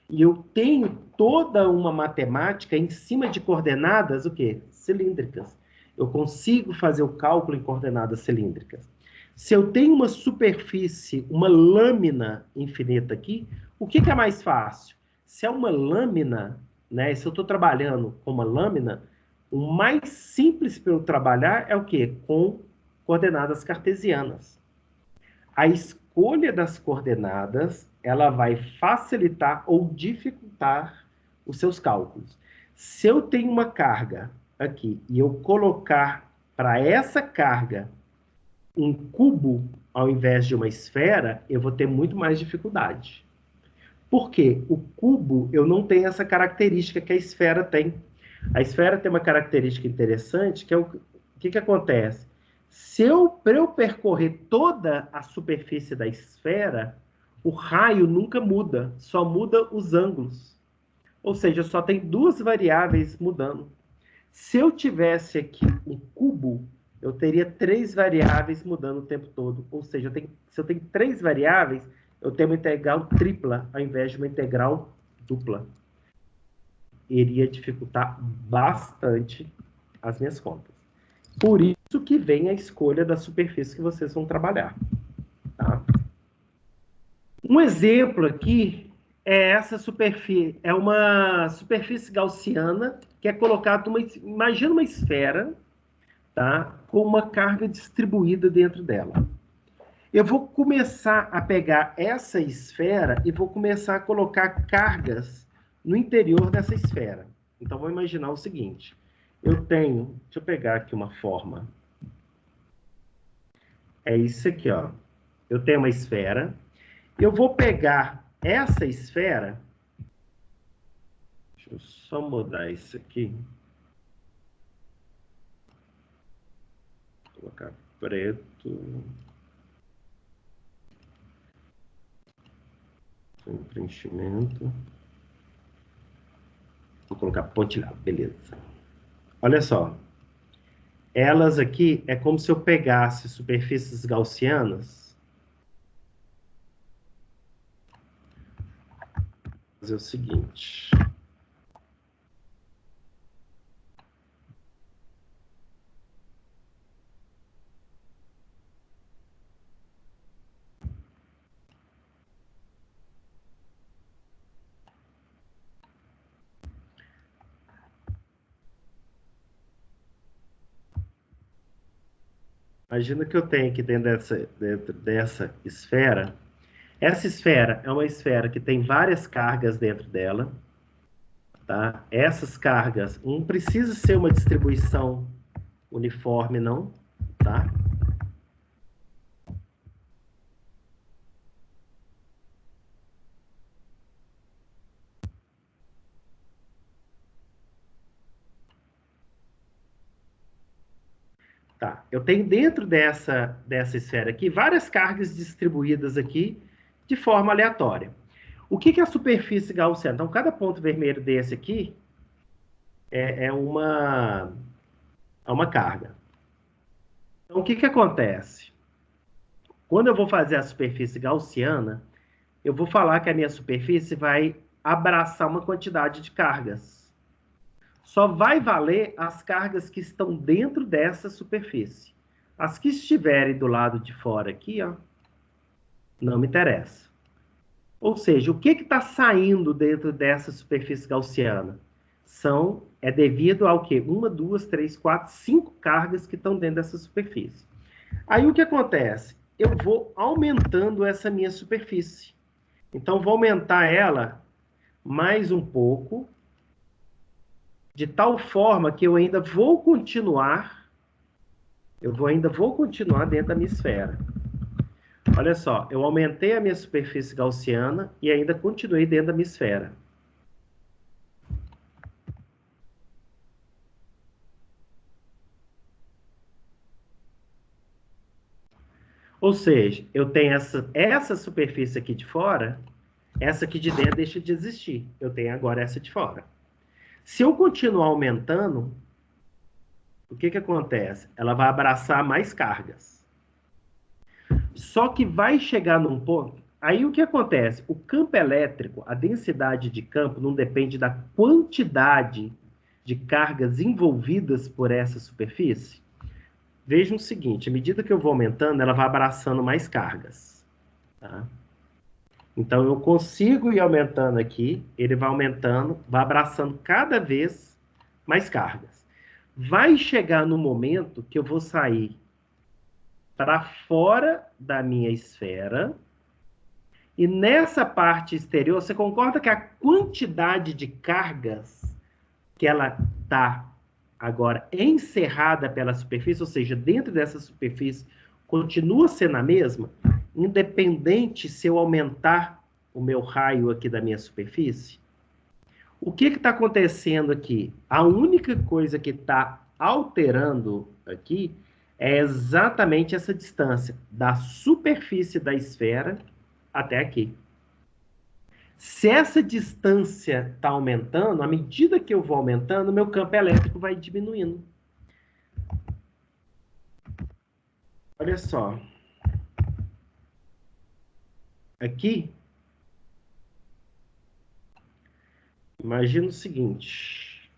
E eu tenho toda uma matemática em cima de coordenadas, o quê? Cilíndricas. Eu consigo fazer o cálculo em coordenadas cilíndricas. Se eu tenho uma superfície, uma lâmina infinita aqui, o que é mais fácil? Se é uma lâmina, né? Se eu estou trabalhando com uma lâmina, o mais simples para eu trabalhar é o quê? Com coordenadas cartesianas. A escolha das coordenadas, ela vai facilitar ou dificultar os seus cálculos. Se eu tenho uma carga aqui e eu colocar para essa carga um cubo ao invés de uma esfera, eu vou ter muito mais dificuldade. Por quê? O cubo, eu não tenho essa característica que a esfera tem. A esfera tem uma característica interessante, que é o que acontece? Para eu percorrer toda a superfície da esfera, o raio nunca muda, só muda os ângulos. Ou seja, só tem duas variáveis mudando. Se eu tivesse aqui um cubo, eu teria 3 variáveis mudando o tempo todo. Ou seja, se eu tenho 3 variáveis, eu tenho uma integral tripla ao invés de uma integral dupla. Iria dificultar bastante as minhas contas. Por isso que vem a escolha da superfície que vocês vão trabalhar. Tá? Um exemplo aqui é essa superfície. É uma superfície gaussiana que é colocada imagina uma esfera, tá? Com uma carga distribuída dentro dela. Eu vou começar a pegar essa esfera e vou começar a colocar cargas no interior dessa esfera. Então, vou imaginar o seguinte. Deixa eu pegar aqui uma forma. É isso aqui, ó. Eu tenho uma esfera. Eu vou pegar essa esfera. Deixa eu só mudar isso aqui. Vou colocar preto. Sem preenchimento. Vou colocar pontilhado, beleza. Olha só. Elas aqui é como se eu pegasse superfícies gaussianas. Vou fazer o seguinte. Imagina que eu tenho aqui dentro dessa esfera. Essa esfera é uma esfera que tem várias cargas dentro dela. Tá? Essas cargas não precisa ser uma distribuição uniforme, não. Tá? Tá, eu tenho dentro dessa esfera aqui várias cargas distribuídas aqui de forma aleatória. O que é a superfície gaussiana? Então, cada ponto vermelho desse aqui é uma carga. Então, o que acontece? Quando eu vou fazer a superfície gaussiana, eu vou falar que a minha superfície vai abraçar uma quantidade de cargas. Só vai valer as cargas que estão dentro dessa superfície. As que estiverem do lado de fora aqui, ó, não me interessa. Ou seja, o que está saindo dentro dessa superfície gaussiana? É devido ao quê? 1, 2, 3, 4, 5 cargas que estão dentro dessa superfície. Aí o que acontece? Eu vou aumentando essa minha superfície. Então, vou aumentar ela mais um pouco. de tal forma que eu ainda vou continuar, dentro da minha esfera. Olha só, eu aumentei a minha superfície gaussiana e ainda continuei dentro da minha esfera. Ou seja, eu tenho essa superfície aqui de fora, essa aqui de dentro deixa de existir. Eu tenho agora essa de fora. Se eu continuar aumentando, o que acontece? Ela vai abraçar mais cargas. Só que vai chegar num ponto... Aí o que acontece? O campo elétrico, a densidade de campo, não depende da quantidade de cargas envolvidas por essa superfície? Vejam o seguinte, à medida que eu vou aumentando, ela vai abraçando mais cargas. Tá? Então, eu consigo ir aumentando aqui, ele vai aumentando, vai abraçando cada vez mais cargas. Vai chegar no momento que eu vou sair para fora da minha esfera, e nessa parte exterior, você concorda que a quantidade de cargas que ela está agora encerrada pela superfície, ou seja, dentro dessa superfície, continua sendo a mesma, independente se eu aumentar o meu raio aqui da minha superfície? O que está acontecendo aqui? A única coisa que está alterando aqui é exatamente essa distância da superfície da esfera até aqui. Se essa distância está aumentando, à medida que eu vou aumentando, meu campo elétrico vai diminuindo. Olha só. Aqui, imagina o seguinte.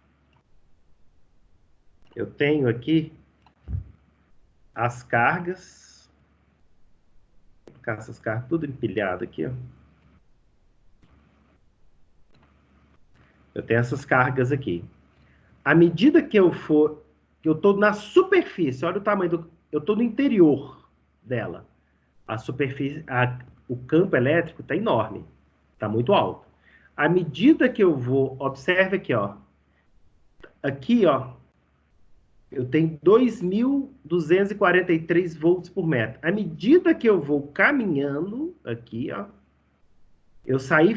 Eu tenho aqui as cargas. Vou colocar essas cargas tudo empilhado aqui, ó. Eu tenho essas cargas aqui. À medida que eu estou na superfície, olha o tamanho eu estou no interior dela. A superfície, o campo elétrico está enorme, está muito alto. À medida que eu vou, observe aqui, ó. Aqui, ó, eu tenho 2.243 volts por metro. À medida que eu vou caminhando aqui, ó, eu saí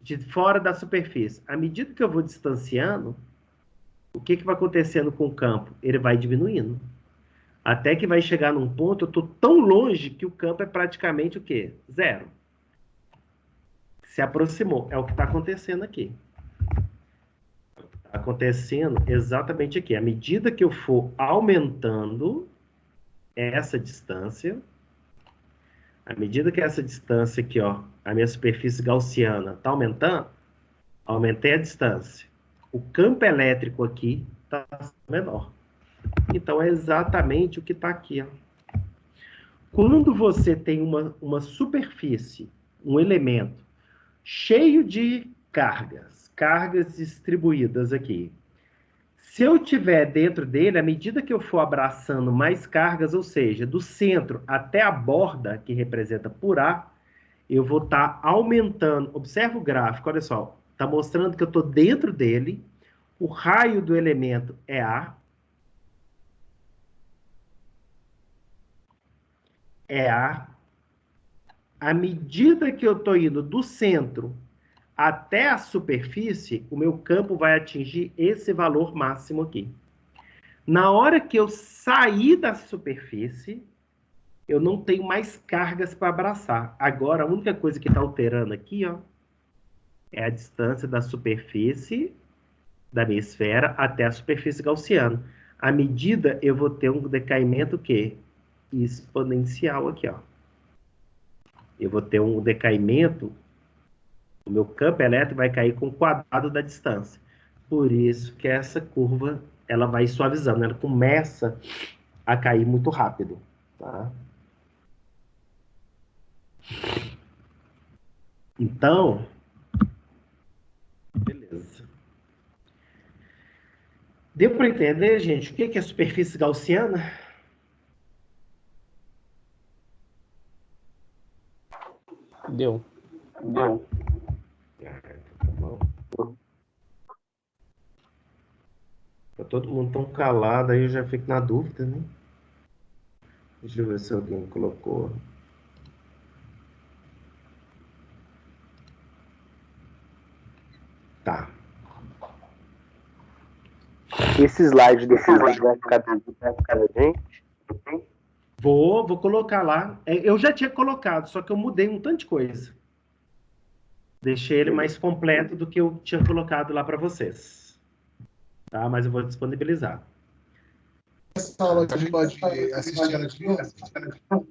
de fora da superfície. À medida que eu vou distanciando, o que vai acontecendo com o campo? Ele vai diminuindo. Até que vai chegar num ponto, eu estou tão longe que o campo é praticamente o quê? Zero. Se aproximou. É o que está acontecendo aqui. Está acontecendo exatamente aqui. À medida que eu for aumentando essa distância, à medida que essa distância aqui, ó, a minha superfície gaussiana está aumentando, aumentei a distância. O campo elétrico aqui está menor. Então, é exatamente o que está aqui, ó. Quando você tem uma superfície, um elemento cheio de cargas distribuídas aqui. Se eu tiver dentro dele, à medida que eu for abraçando mais cargas, ou seja, do centro até a borda, que representa por A, eu vou estar aumentando. Observa o gráfico, olha só. Está mostrando que eu estou dentro dele. O raio do elemento é A. É A. À medida que eu estou indo do centro até a superfície, o meu campo vai atingir esse valor máximo aqui. Na hora que eu sair da superfície, eu não tenho mais cargas para abraçar. Agora, a única coisa que está alterando aqui, ó, é a distância da superfície da minha esfera até a superfície gaussiana. À medida, eu vou ter um decaimento que exponencial aqui, ó. Eu vou ter um decaimento, o meu campo elétrico vai cair com o quadrado da distância. Por isso que essa curva, ela vai suavizando, ela começa a cair muito rápido, tá? Então, beleza. Deu para entender, gente, o que é superfície gaussiana? Deu. Deu. Tá bom. todo mundo tão calado, aí eu já fico na dúvida, né? Deixa eu ver se alguém colocou. Tá. Esse slide desse vídeo vai ficar da gente? Vou colocar lá. Eu já tinha colocado, só que eu mudei um tanto de coisa. Deixei ele mais completo do que eu tinha colocado lá para vocês. Tá? Mas eu vou disponibilizar. Essa aula a gente pode assistir ela de novo?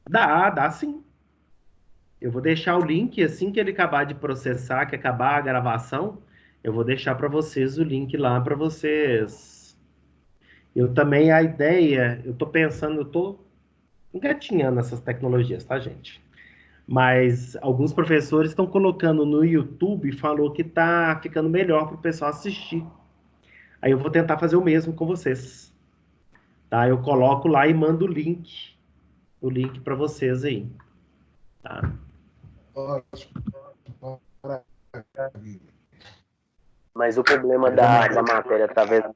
Dá sim. Eu vou deixar o link assim que ele acabar de processar, que acabar a gravação, eu vou deixar para vocês o link lá para vocês. Eu também, a ideia, eu tô pensando, eu tô engatinhando essas tecnologias, tá, gente? Mas alguns professores estão colocando no YouTube e falou que tá ficando melhor para o pessoal assistir. Aí eu vou tentar fazer o mesmo com vocês. Tá? Eu coloco lá e mando o link para vocês aí. Tá? Ótimo. Maravilha. Mas o problema da matéria, tá vendo?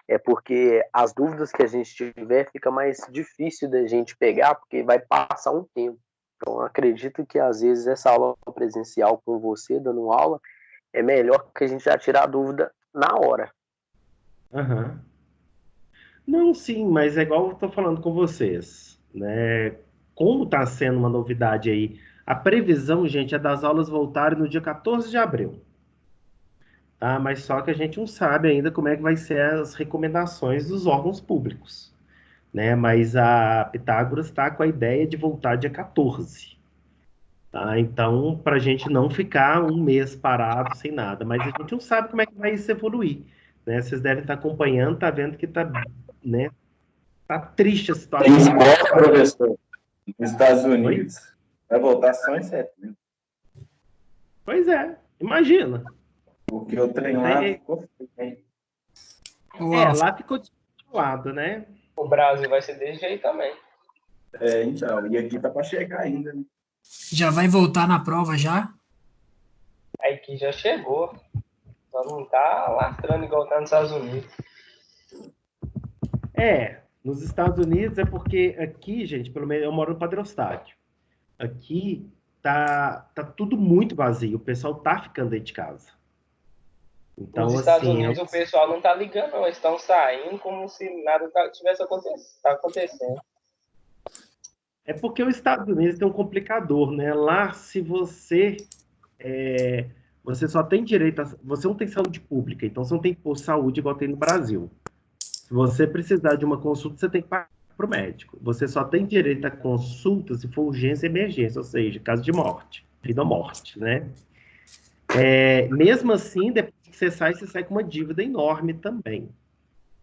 É porque as dúvidas que a gente tiver fica mais difícil da gente pegar, porque vai passar um tempo. Então, acredito que às vezes essa aula presencial com você, dando aula, é melhor que a gente já tirar a dúvida na hora. Uhum. Não, sim, mas é igual eu estou falando com vocês, né? Como está sendo uma novidade aí, a previsão, gente, é das aulas voltarem no dia 14 de abril. Tá? Mas só que a gente não sabe ainda como é que vai ser as recomendações dos órgãos públicos, né? Mas a Pitágoras está com a ideia de voltar dia 14. Tá? Então, para a gente não ficar um mês parado sem nada, mas a gente não sabe como é que vai isso evoluir, né? Vocês devem estar acompanhando, tá vendo que tá, né? Tá triste a Tem situação. escola, professor, nos Estados Oi? Unidos, vai voltar só em setembro, Pois é, imagina. porque o trem lá Tem- ficou feio. lá ficou descontrolado, né? O Brasil vai ser desse jeito também. Então, e aqui tá para chegar ainda, né? Já vai voltar na prova já? Aí que já chegou. Só não tá lastrando igual tá nos Estados Unidos. Nos Estados Unidos é porque aqui, gente, pelo menos eu moro no Padre Eustáquio. Aqui tá tudo muito vazio, o pessoal tá ficando dentro de casa. Então, Nos Estados assim, Unidos o pessoal não tá ligando, não. Eles estão saindo como se nada tivesse acontecendo. é porque os Estados Unidos tem um complicador, né? Lá, se você só tem direito você não tem saúde pública, então você não tem posto de saúde igual tem no Brasil. Se você precisar de uma consulta, você tem que pagar para o médico. Você só tem direito à consulta se for urgência e emergência, ou seja, caso de morte, vida ou morte, né? Mesmo assim, depois que você sai com uma dívida enorme também,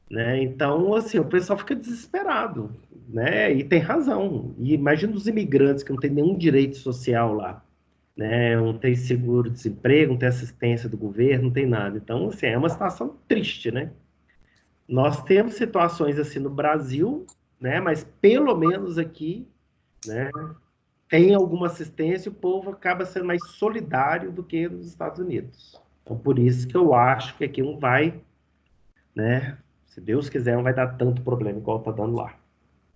né? Então, assim, o pessoal fica desesperado, né? E tem razão. E imagina os imigrantes que não têm nenhum direito social lá, né? Não tem seguro-desemprego, não tem assistência do governo, não tem nada. Então, assim, é uma situação triste, né? Nós temos situações assim no Brasil, né? Mas pelo menos aqui, né? Tem alguma assistência, o povo acaba sendo mais solidário do que nos Estados Unidos. Então, por isso que eu acho que aqui não vai, né? Se Deus quiser, não vai dar tanto problema igual tá dando lá.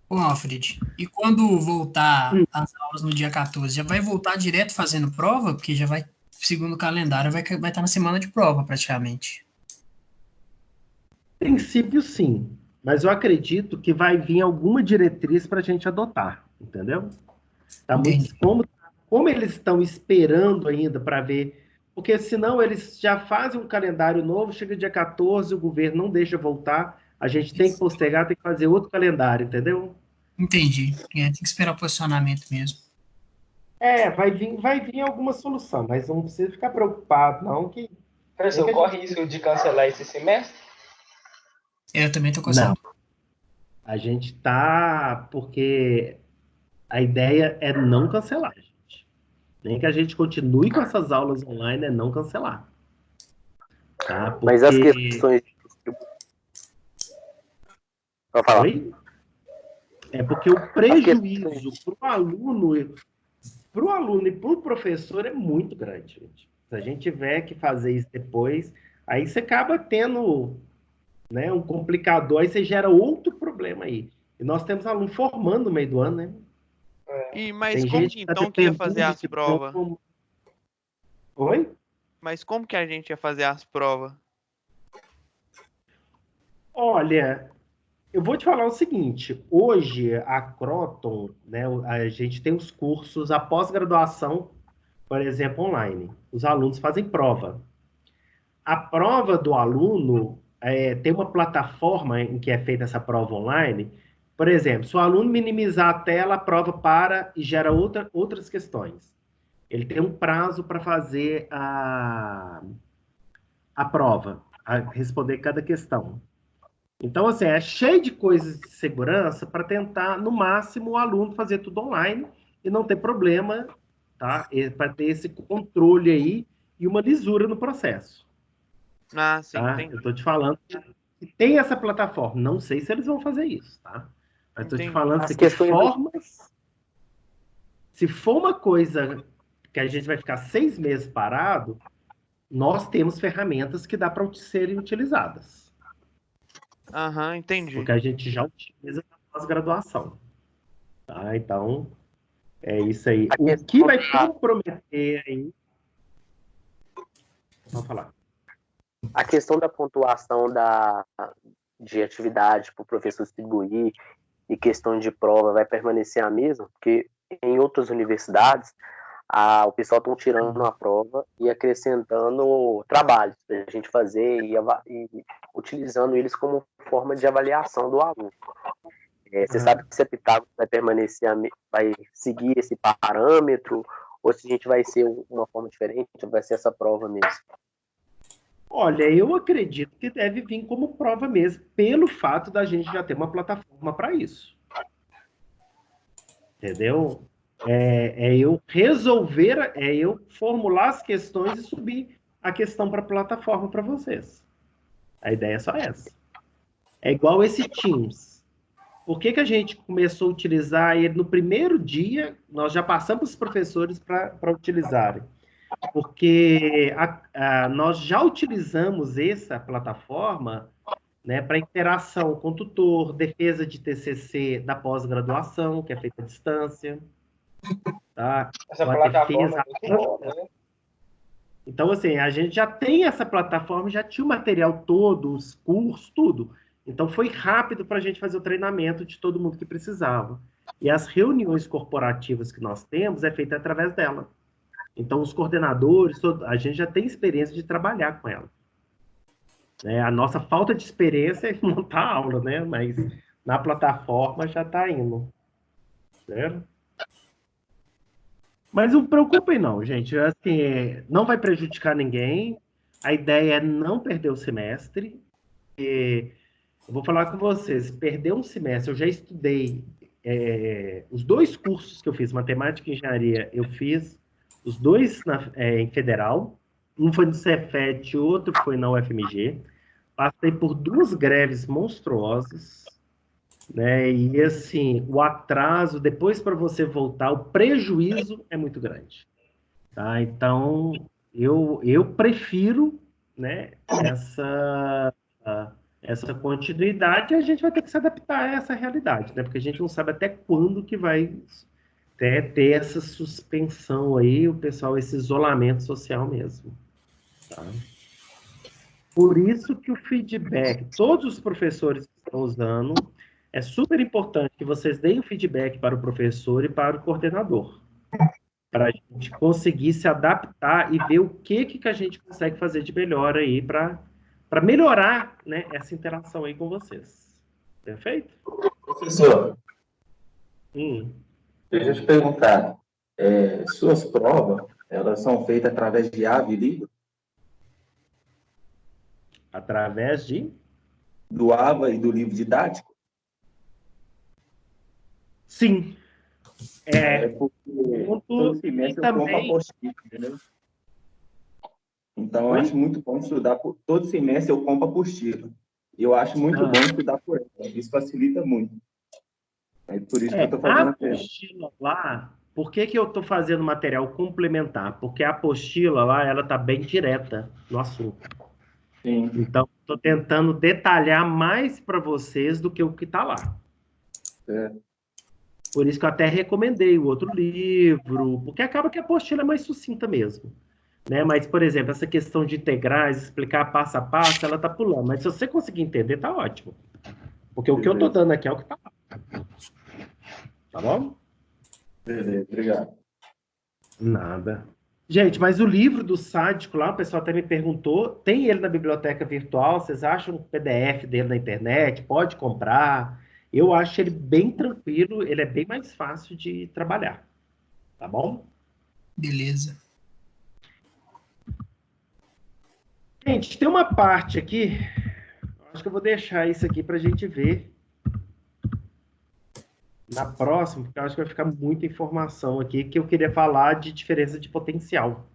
Ô, Alfred, e quando voltar as aulas no dia 14, já vai voltar direto fazendo prova? Porque já vai, segundo o calendário, vai estar na semana de prova, praticamente. Em princípio, sim. Mas eu acredito que vai vir alguma diretriz para a gente adotar, entendeu? Tá Entendi. muito, como eles estão esperando ainda para ver, porque senão eles já fazem um calendário novo, chega dia 14, o governo não deixa voltar, a gente tem que postergar, tem que fazer outro calendário, entendeu? Entendi. Tem que esperar o posicionamento mesmo. Vai vir alguma solução, mas não precisa ficar preocupado, não, que... Professor, corre risco de cancelar esse semestre? Eu também tô com Não. essa. A gente tá, porque a ideia é não cancelar, gente. Nem que a gente continue com essas aulas online, é não cancelar. Tá? Porque... Mas as questões... Pode falar. Oi? É porque o prejuízo para o aluno e para o professor é muito grande, gente. Se a gente tiver que fazer isso depois, Aí você acaba tendo, né, um complicador, aí você gera outro problema aí. E nós temos aluno formando no meio do ano, né? Mas Tem como gente que que está então que ia fazer dependendo as de provas? como... Oi? Mas como que a gente ia fazer as provas? Olha, eu vou te falar o seguinte, hoje a Croton, né, a gente tem os cursos, a pós-graduação, por exemplo, online. Os alunos fazem prova. A prova do aluno tem uma plataforma em que é feita essa prova online. Por exemplo, se o aluno minimizar a tela, a prova para e gera outras questões. Ele tem um prazo para fazer a prova, a responder cada questão. Então, assim, é cheio de coisas de segurança para tentar, no máximo, o aluno fazer tudo online e não ter problema, tá? Para ter esse controle aí e uma lisura no processo, Ah, sim, tá? entendi. Eu estou te falando que tem essa plataforma. Não sei se eles vão fazer isso, tá? Mas estou te Entendi. falando As assim, que questões do- formas... Se for uma coisa que a gente vai ficar 6 meses parado, nós temos ferramentas que dá para serem utilizadas. Aham, entendi. Porque a gente já utiliza na pós-graduação. Tá? Então, é isso aí. A O questão que vai da- comprometer aí... Vamos falar. A questão da pontuação de atividade para o professor distribuir e questão de prova vai permanecer a mesma, porque em outras universidades o pessoal estão tirando a prova e acrescentando trabalhos para a gente fazer e utilizando eles como forma de avaliação do aluno. Você sabe se a Pitágoras vai permanecer, vai seguir esse parâmetro, ou se a gente vai ser uma forma diferente, ou vai ser essa prova mesmo? Olha, eu acredito que deve vir como prova mesmo, pelo fato da gente já ter uma plataforma para isso. Entendeu? Eu resolver, eu formular as questões e subir a questão para a plataforma para vocês. A ideia é só essa. É igual esse Teams. Por que a gente começou a utilizar ele no primeiro dia? Nós já passamos os professores para utilizarem. Porque nós já utilizamos essa plataforma, né, para interação com o tutor, defesa de TCC da pós-graduação, que é feita à distância. Tá? Essa Ou a plataforma defesa... é muito boa, né? Então, assim, a gente já tem essa plataforma, já tinha o material todo, os cursos, tudo. Então, foi rápido para a gente fazer o treinamento de todo mundo que precisava. E as reuniões corporativas que nós temos é feita através dela. Então, os coordenadores, a gente já tem experiência de trabalhar com ela. A nossa falta de experiência é montar a aula, né? Mas na plataforma já está indo. Certo? Mas não preocupem não, gente. Assim, não vai prejudicar ninguém. A ideia é não perder o semestre. Eu vou falar com vocês. Perder um semestre, eu já estudei os 2 cursos que eu fiz, matemática e engenharia, eu fiz os 2 em federal. Um foi no Cefet, outro foi na UFMG. Passei por 2 greves monstruosas, né? E assim, o atraso, depois para você voltar, o prejuízo é muito grande. Tá? Então, eu prefiro, né, essa continuidade, e a gente vai ter que se adaptar a essa realidade, né? Porque a gente não sabe até quando que vai ter essa suspensão aí, o pessoal, esse isolamento social mesmo. Tá? Por isso que o feedback, todos os professores que estão usando, é super importante que vocês deem o feedback para o professor e para o coordenador, para a gente conseguir se adaptar e ver o que a gente consegue fazer de melhor aí para melhorar, né, essa interação aí com vocês. Perfeito? Professor, Hum. deixa eu te perguntar. Suas provas, elas são feitas através de AVE e livro? Através Do AVA e do livro didático? Sim. Porque todo semestre eu compro apostila, entendeu? Então, eu acho muito bom estudar todo semestre eu compro apostila. E eu acho muito bom estudar por ela. Isso facilita muito. É por isso que eu estou fazendo a apostila lá. Por que eu estou fazendo material complementar? Porque a apostila lá, ela está bem direta no assunto. Sim. Então, estou tentando detalhar mais para vocês do que o que está lá. Por isso que eu até recomendei o outro livro, porque acaba que a apostila é mais sucinta mesmo. Né? Mas, por exemplo, essa questão de integrais, explicar passo a passo, ela está pulando. Mas se você conseguir entender, tá ótimo. Porque o que eu estou dando aqui é o que está lá. Tá bom? Beleza, obrigado. Nada. Gente, mas o livro do sádico lá, o pessoal até me perguntou, tem ele na biblioteca virtual? Vocês acham o PDF dele na internet? Pode comprar? Eu acho ele bem tranquilo, ele é bem mais fácil de trabalhar. Tá bom? Beleza. Gente, tem uma parte aqui, acho que eu vou deixar isso aqui para a gente ver na próxima, porque eu acho que vai ficar muita informação aqui, que eu queria falar de diferença de potencial.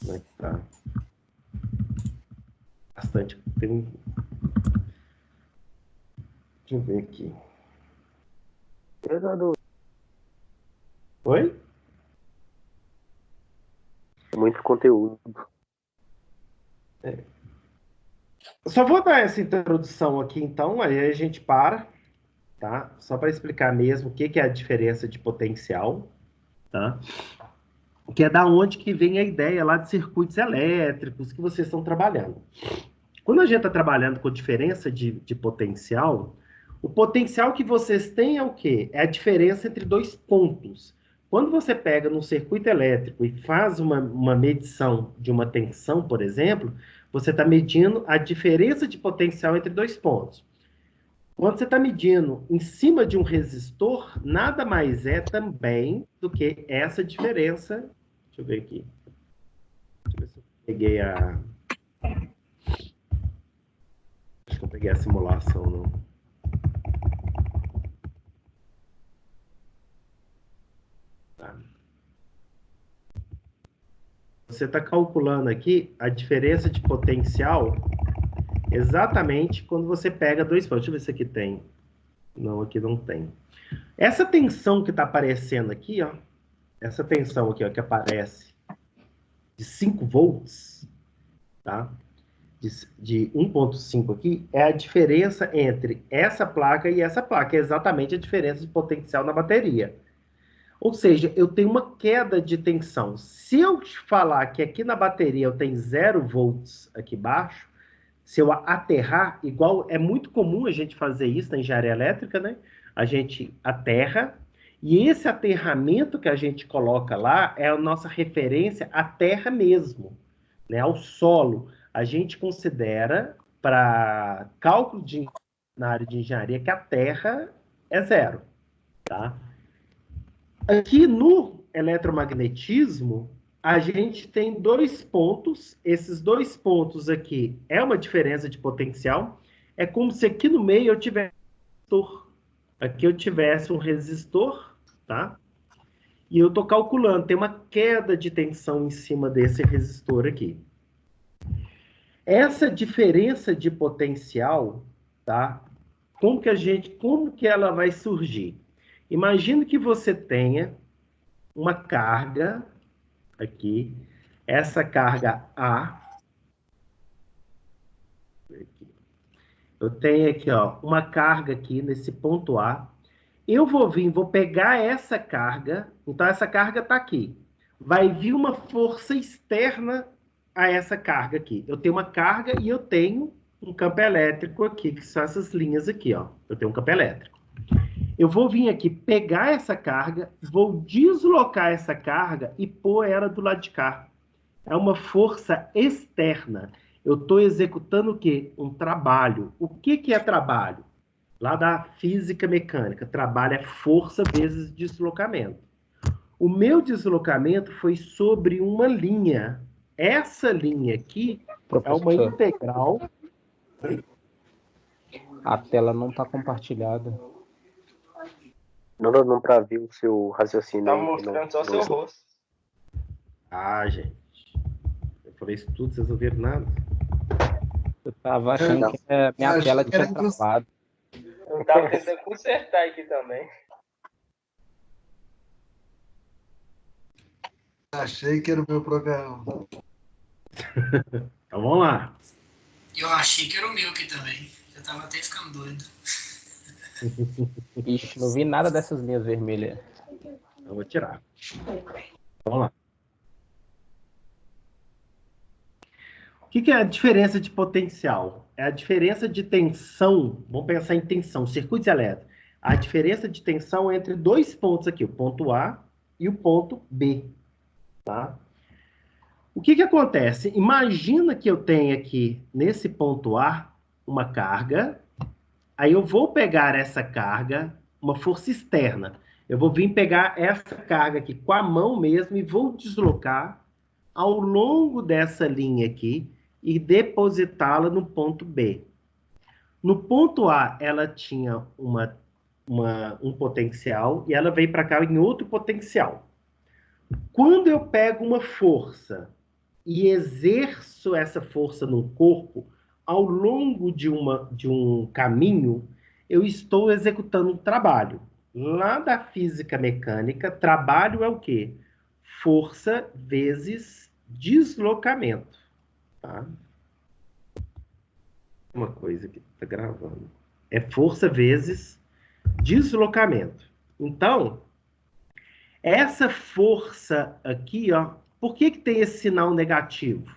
Como é que tá? Bastante. Tem um... Deixa eu ver aqui. Oi? Muito conteúdo. Eu só vou dar essa introdução aqui, então, aí a gente para, tá? Só para explicar mesmo o que é a diferença de potencial, tá? Que é da onde que vem a ideia lá de circuitos elétricos que vocês estão trabalhando. Quando a gente está trabalhando com diferença de potencial, o potencial que vocês têm é o quê? É a diferença entre dois pontos. Quando você pega num circuito elétrico e faz uma medição de uma tensão, por exemplo, você está medindo a diferença de potencial entre dois pontos. Quando você está medindo em cima de um resistor, nada mais é também do que essa diferença. Deixa eu ver aqui. Deixa eu ver se eu peguei a... Acho que eu peguei a simulação, não. Tá. Você está calculando aqui a diferença de potencial exatamente quando você pega dois pontos. Deixa eu ver se aqui tem. Não, aqui não tem. Essa tensão que está aparecendo aqui, ó, essa tensão aqui, ó, que aparece de 5 volts, tá? De 1,5 aqui, é a diferença entre essa placa e essa placa. É exatamente a diferença de potencial na bateria. Ou seja, eu tenho uma queda de tensão. Se eu te falar que aqui na bateria eu tenho 0 volts aqui embaixo, se eu aterrar, igual é muito comum a gente fazer isso na engenharia elétrica, né? A gente aterra, e esse aterramento que a gente coloca lá é a nossa referência à terra mesmo, né? Ao solo. A gente considera, para cálculo na área de engenharia, que a terra é 0, tá? Aqui no eletromagnetismo, a gente tem dois pontos. Esses dois pontos aqui é uma diferença de potencial. É como se aqui no meio eu tivesse um resistor. Aqui eu tivesse um resistor, tá? E eu estou calculando, tem uma queda de tensão em cima desse resistor aqui. Essa diferença de potencial, tá? Como que ela vai surgir? Imagine que você tenha uma carga aqui, essa carga A. Eu tenho aqui, ó, uma carga aqui nesse ponto A. Eu vou pegar essa carga, então essa carga está aqui. Vai vir uma força externa a essa carga aqui. Eu tenho uma carga e eu tenho um campo elétrico aqui, que são essas linhas aqui, ó. Eu tenho um campo elétrico. Eu vou vir aqui pegar essa carga, vou deslocar essa carga e pôr ela do lado de cá. É uma força externa. Eu estou executando o quê? Um trabalho. O que é trabalho? Lá da física mecânica, trabalho é força vezes deslocamento. O meu deslocamento foi sobre uma linha. Essa linha aqui é uma integral. A tela não está compartilhada. Não para ver o seu raciocínio. Tá mostrando só seu rosto. Ah, gente. Eu falei isso tudo, vocês não viram nada? Eu tava achando que minha tela tinha travado. Eu tava tentando consertar aqui também. Achei que era o meu programa. Então vamos lá. Eu achei que era o meu aqui também. Eu tava até ficando doido. Ixi, não vi nada dessas linhas vermelhas. Eu vou tirar. Vamos lá. O que é a diferença de potencial? É a diferença de tensão. Vamos pensar em tensão, circuitos elétricos. A diferença de tensão é entre dois pontos aqui, o ponto A e o ponto B. Tá? O que acontece? Imagina que eu tenho aqui, nesse ponto A, uma carga. Aí eu vou pegar essa carga, uma força externa. Eu vou vir pegar essa carga aqui com a mão mesmo e vou deslocar ao longo dessa linha aqui e depositá-la no ponto B. No ponto A, ela tinha um potencial e ela veio para cá em outro potencial. Quando eu pego uma força e exerço essa força no corpo, ao longo de um caminho, eu estou executando um trabalho. Lá da física mecânica, trabalho é o quê? Força vezes deslocamento. Tá? Uma coisa que está gravando. É força vezes deslocamento. Então, essa força aqui, ó, por que tem esse sinal negativo?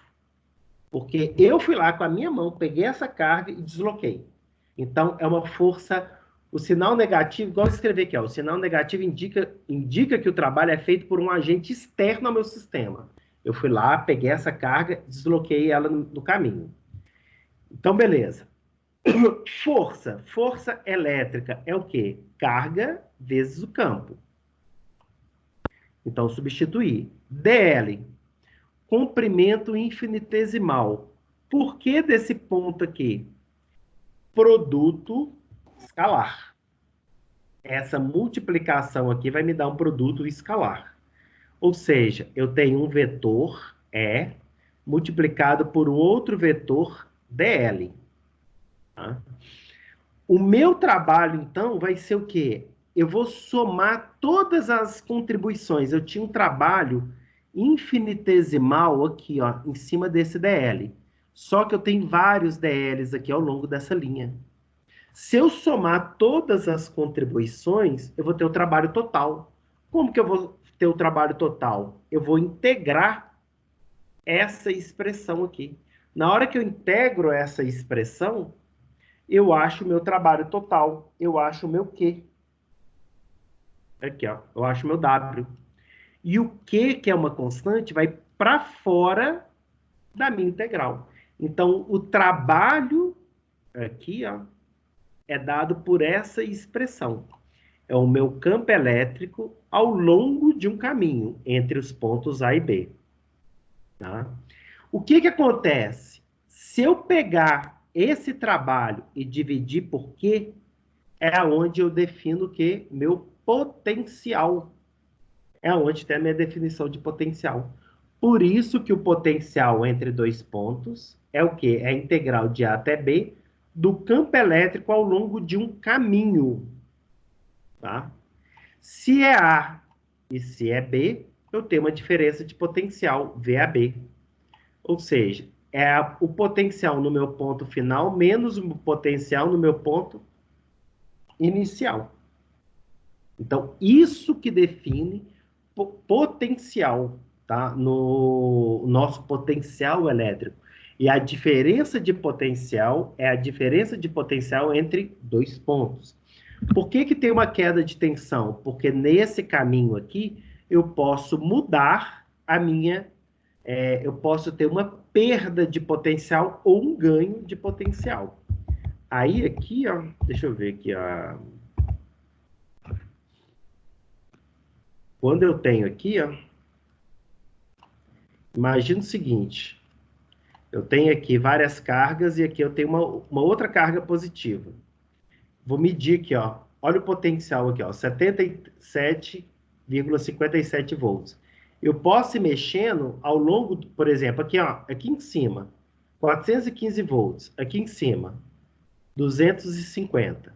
Porque eu fui lá com a minha mão, peguei essa carga e desloquei. Então, é uma força... O sinal negativo, igual eu escrevi aqui, ó, o sinal negativo indica que o trabalho é feito por um agente externo ao meu sistema. Eu fui lá, peguei essa carga, desloquei ela no caminho. Então, beleza. Força elétrica é o quê? Carga vezes o campo. Então, substituir. DL, comprimento infinitesimal. Por que desse ponto aqui? Produto escalar. Essa multiplicação aqui vai me dar um produto escalar. Ou seja, eu tenho um vetor E multiplicado por um outro vetor DL. Tá? O meu trabalho, então, vai ser o quê? Eu vou somar todas as contribuições. Eu tinha um trabalho infinitesimal aqui, ó, em cima desse DL. Só que eu tenho vários DLs aqui ao longo dessa linha. Se eu somar todas as contribuições, eu vou ter o trabalho total. Como que eu vou ter o trabalho total? Eu vou integrar essa expressão aqui. Na hora que eu integro essa expressão, eu acho o meu trabalho total. Eu acho o meu Q. Aqui, ó. Eu acho o meu W. E o Q, que é uma constante, vai para fora da minha integral. Então, o trabalho aqui, ó, é dado por essa expressão. É o meu campo elétrico ao longo de um caminho entre os pontos A e B. Tá? O que acontece? Se eu pegar esse trabalho e dividir por Q, é onde eu defino o quê? Meu potencial. É onde tem a minha definição de potencial. Por isso que o potencial entre dois pontos é o quê? É a integral de A até B do campo elétrico ao longo de um caminho. Tá? Se é A e se é B, eu tenho uma diferença de potencial, VAB. Ou seja, é o potencial no meu ponto final menos o potencial no meu ponto inicial. Então, isso que define potencial, tá? No nosso potencial elétrico. E a diferença de potencial é a diferença de potencial entre dois pontos. Por que tem uma queda de tensão? Porque nesse caminho aqui, eu posso mudar a minha... eu posso ter uma perda de potencial ou um ganho de potencial. Aí aqui, ó, deixa eu ver aqui, ó. Quando eu tenho aqui, ó, imagina o seguinte, eu tenho aqui várias cargas e aqui eu tenho uma outra carga positiva. Vou medir aqui, ó, olha o potencial aqui, ó, 77,57 volts. Eu posso ir mexendo ao longo, por exemplo, aqui, ó, aqui em cima, 415 volts, aqui em cima, 250.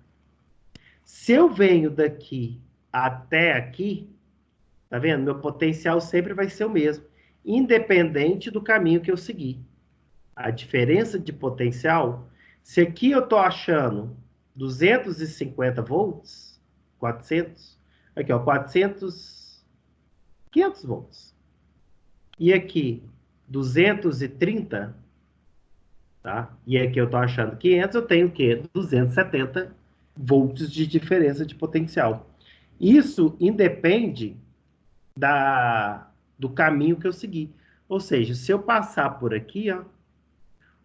Se eu venho daqui até aqui, Tá vendo? Meu potencial sempre vai ser o mesmo, independente do caminho que eu seguir. A diferença de potencial, se aqui eu estou achando 250 volts, 400, aqui ó, 400, 500 volts. E aqui 230, tá? E aqui eu estou achando 500, eu tenho o quê? 270 volts de diferença de potencial. Isso independe do caminho que eu segui. Ou seja, se eu passar por aqui, ó,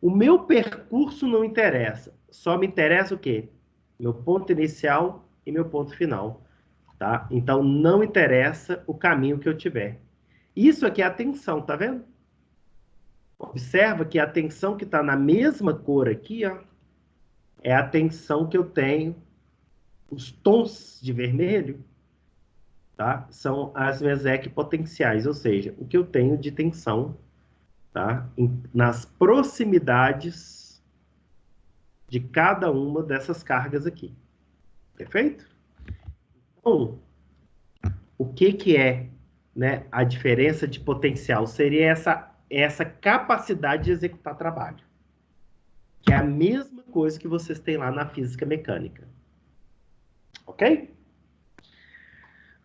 o meu percurso não interessa. Só me interessa o quê? Meu ponto inicial e meu ponto final. Tá? Então, não interessa o caminho que eu tiver. Isso aqui é a tensão, tá vendo? Observa que a tensão que está na mesma cor aqui, ó, é a tensão que eu tenho. Os tons de vermelho, tá? São as minhas equipotenciais, ou seja, o que eu tenho de tensão, tá? Nas proximidades de cada uma dessas cargas aqui. Perfeito? Então, o que é, né, a diferença de potencial? Seria essa capacidade de executar trabalho. Que é a mesma coisa que vocês têm lá na física mecânica. Ok?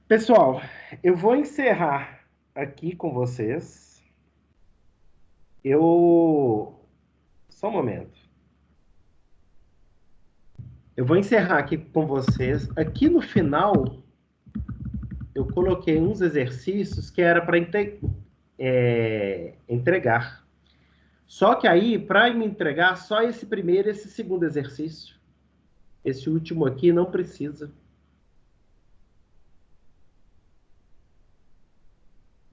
Pessoal, eu vou encerrar aqui com vocês. Só um momento. Eu vou encerrar aqui com vocês. Aqui no final, eu coloquei uns exercícios que era para entregar. Só que aí, para me entregar, só esse primeiro e esse segundo exercício. Esse último aqui não precisa.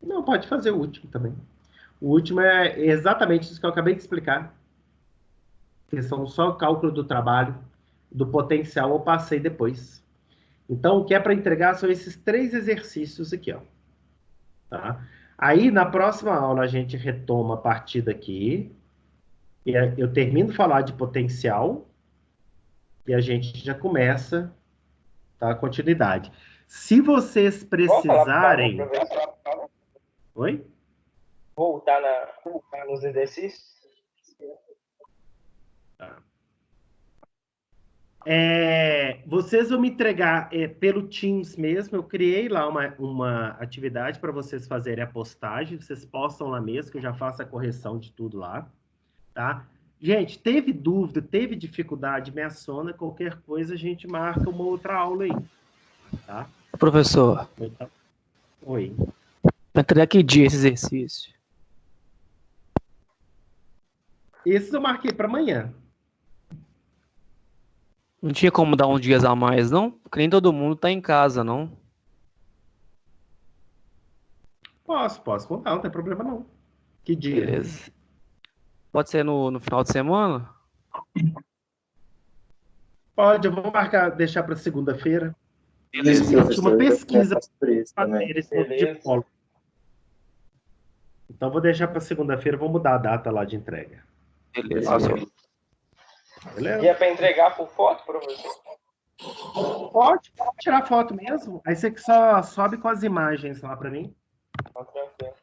Não, pode fazer o último também. O último é exatamente isso que eu acabei de explicar. Que são só o cálculo do trabalho, do potencial, eu passei depois. Então, o que é para entregar são esses 3 exercícios aqui, ó. Tá? Aí, na próxima aula, a gente retoma a partir daqui. E eu termino de falar de potencial. E a gente já começa, tá, a continuidade. Se vocês precisarem... Oi? Voltar nos exercícios? Tá. Vocês vão me entregar pelo Teams mesmo. Eu criei lá uma atividade para vocês fazerem a postagem. Vocês postam lá mesmo, que eu já faço a correção de tudo lá. Tá? Gente, teve dúvida, teve dificuldade, me aciona, qualquer coisa a gente marca uma outra aula aí. Tá? Professor. Então, oi. Vai entregar que dia esse exercício? Esses eu marquei para amanhã. Não tinha como dar uns dias a mais, não? Porque nem todo mundo tá em casa, não? Posso contar, não tem problema não. Que dia? Beleza. Pode ser no final de semana? Pode, eu vou marcar, deixar para segunda-feira. Beleza, Existe uma pesquisa também. de polo. Então, vou deixar para segunda-feira, vou mudar a data lá de entrega. Beleza. Beleza? E é para entregar por foto, professor? Pode tirar foto mesmo. Aí você só sobe com as imagens lá para mim. Tá tranquilo.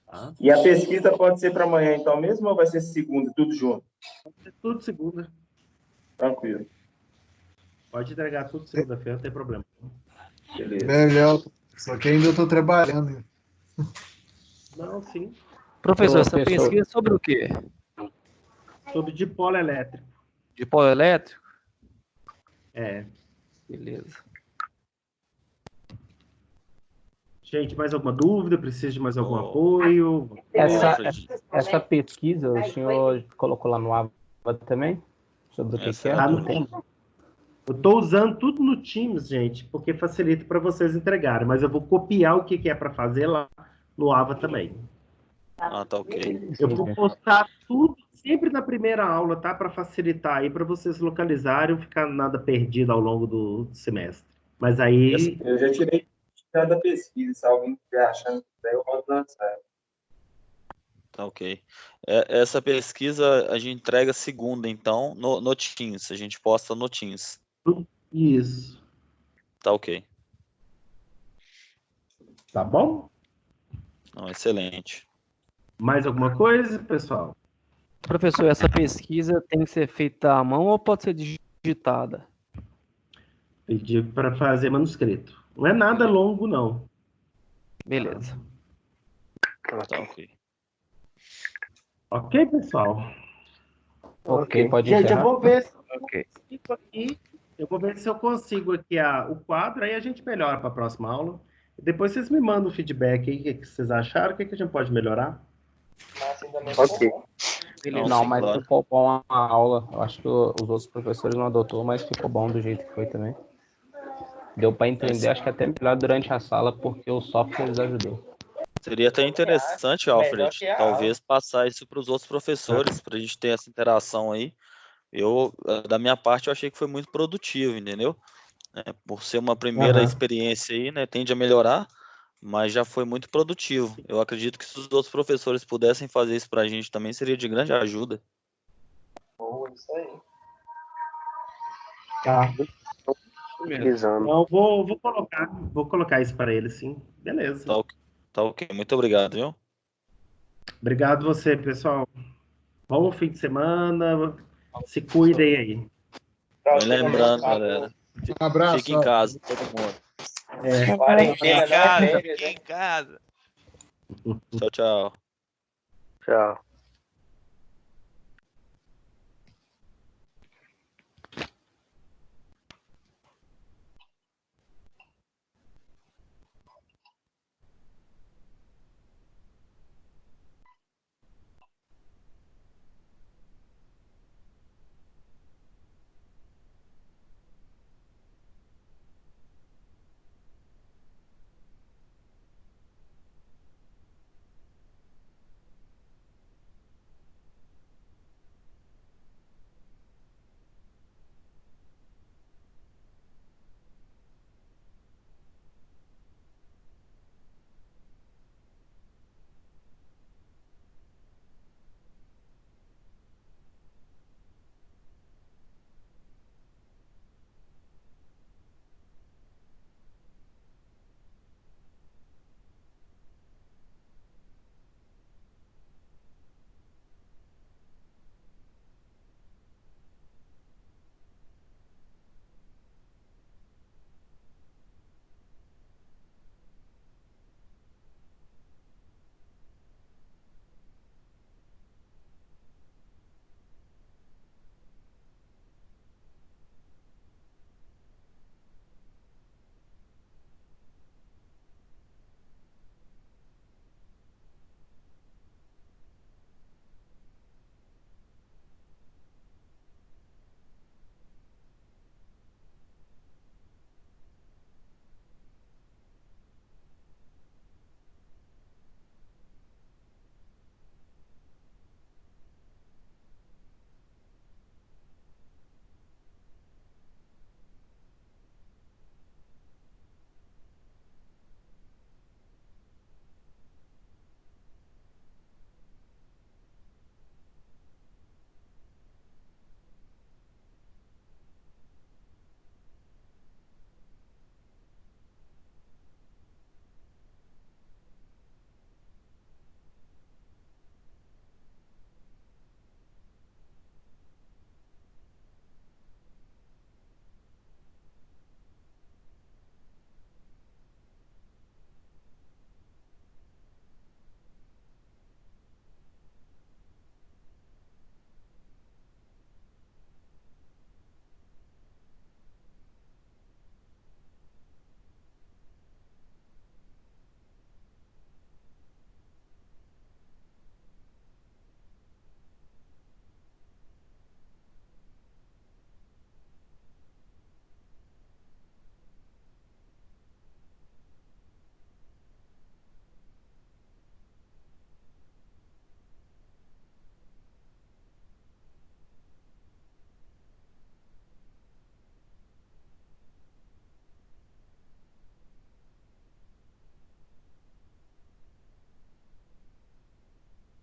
Tá? E a pesquisa pode ser para amanhã, então, mesmo, ou vai ser segunda, tudo junto? Pode ser tudo segunda. Tranquilo. Pode entregar tudo segunda-feira, não tem problema. Beleza. Melhor, só que ainda eu estou trabalhando. Não, sim. Professor, essa pesquisa é sobre o quê? Sobre dipolo elétrico. Dipolo elétrico? É. Beleza. Gente, mais alguma dúvida? Precisa de mais algum apoio? Essa pesquisa, o senhor colocou lá no AVA também? Sobre o que é? Tá no Teams. Eu estou usando tudo no Teams, gente, porque facilita para vocês entregarem. Mas eu vou copiar o que é para fazer lá no AVA também. Ah, tá ok. Eu vou postar tudo sempre na primeira aula, tá? Para facilitar aí, para vocês localizarem, não ficar nada perdido ao longo do semestre. Mas aí... Eu já tirei da pesquisa, se alguém estiver achando que eu vou lançar. Tá ok. Essa pesquisa a gente entrega segunda, então, no Teams. A gente posta no Teams. Isso. Tá ok. Tá bom? Não, excelente. Mais alguma coisa, pessoal? Professor, essa pesquisa tem que ser feita à mão ou pode ser digitada? Pedi para fazer manuscrito. Não é nada longo, não. Beleza. Tá ok. Ok, pessoal? Ok, pode Gente, encerrar? eu vou ver se Ok. eu vou ver se eu consigo aqui o quadro, aí a gente melhora para a próxima aula. Depois vocês me mandam o feedback aí, o que vocês acharam, o que a gente pode melhorar. Mas ainda bem Ok. Não, sim, mas claro. ficou bom a aula. Eu acho que os outros professores não adotou, mas ficou bom do jeito que foi também. Deu para entender, acho que até melhor durante a sala, porque o software eles ajudou. Seria até interessante, Melhor Alfred, que a talvez passar isso para os outros professores, para a gente ter essa interação aí. Da minha parte, eu achei que foi muito produtivo, entendeu? Por ser uma primeira experiência aí, né, tende a melhorar, mas já foi muito produtivo. Eu acredito que se os outros professores pudessem fazer isso para a gente também, seria de grande ajuda. Boa, isso aí. Tá. Exame. Então, vou colocar isso para ele, sim. Beleza. Tá ok. Muito obrigado, viu? Obrigado você, pessoal. Bom fim de semana. Se cuidem aí. Pra E você lembrando, também, galera, Um abraço. fique em casa, todo mundo. Quarentena não é Fique férias, em né? casa. Tchau, tchau. Tchau.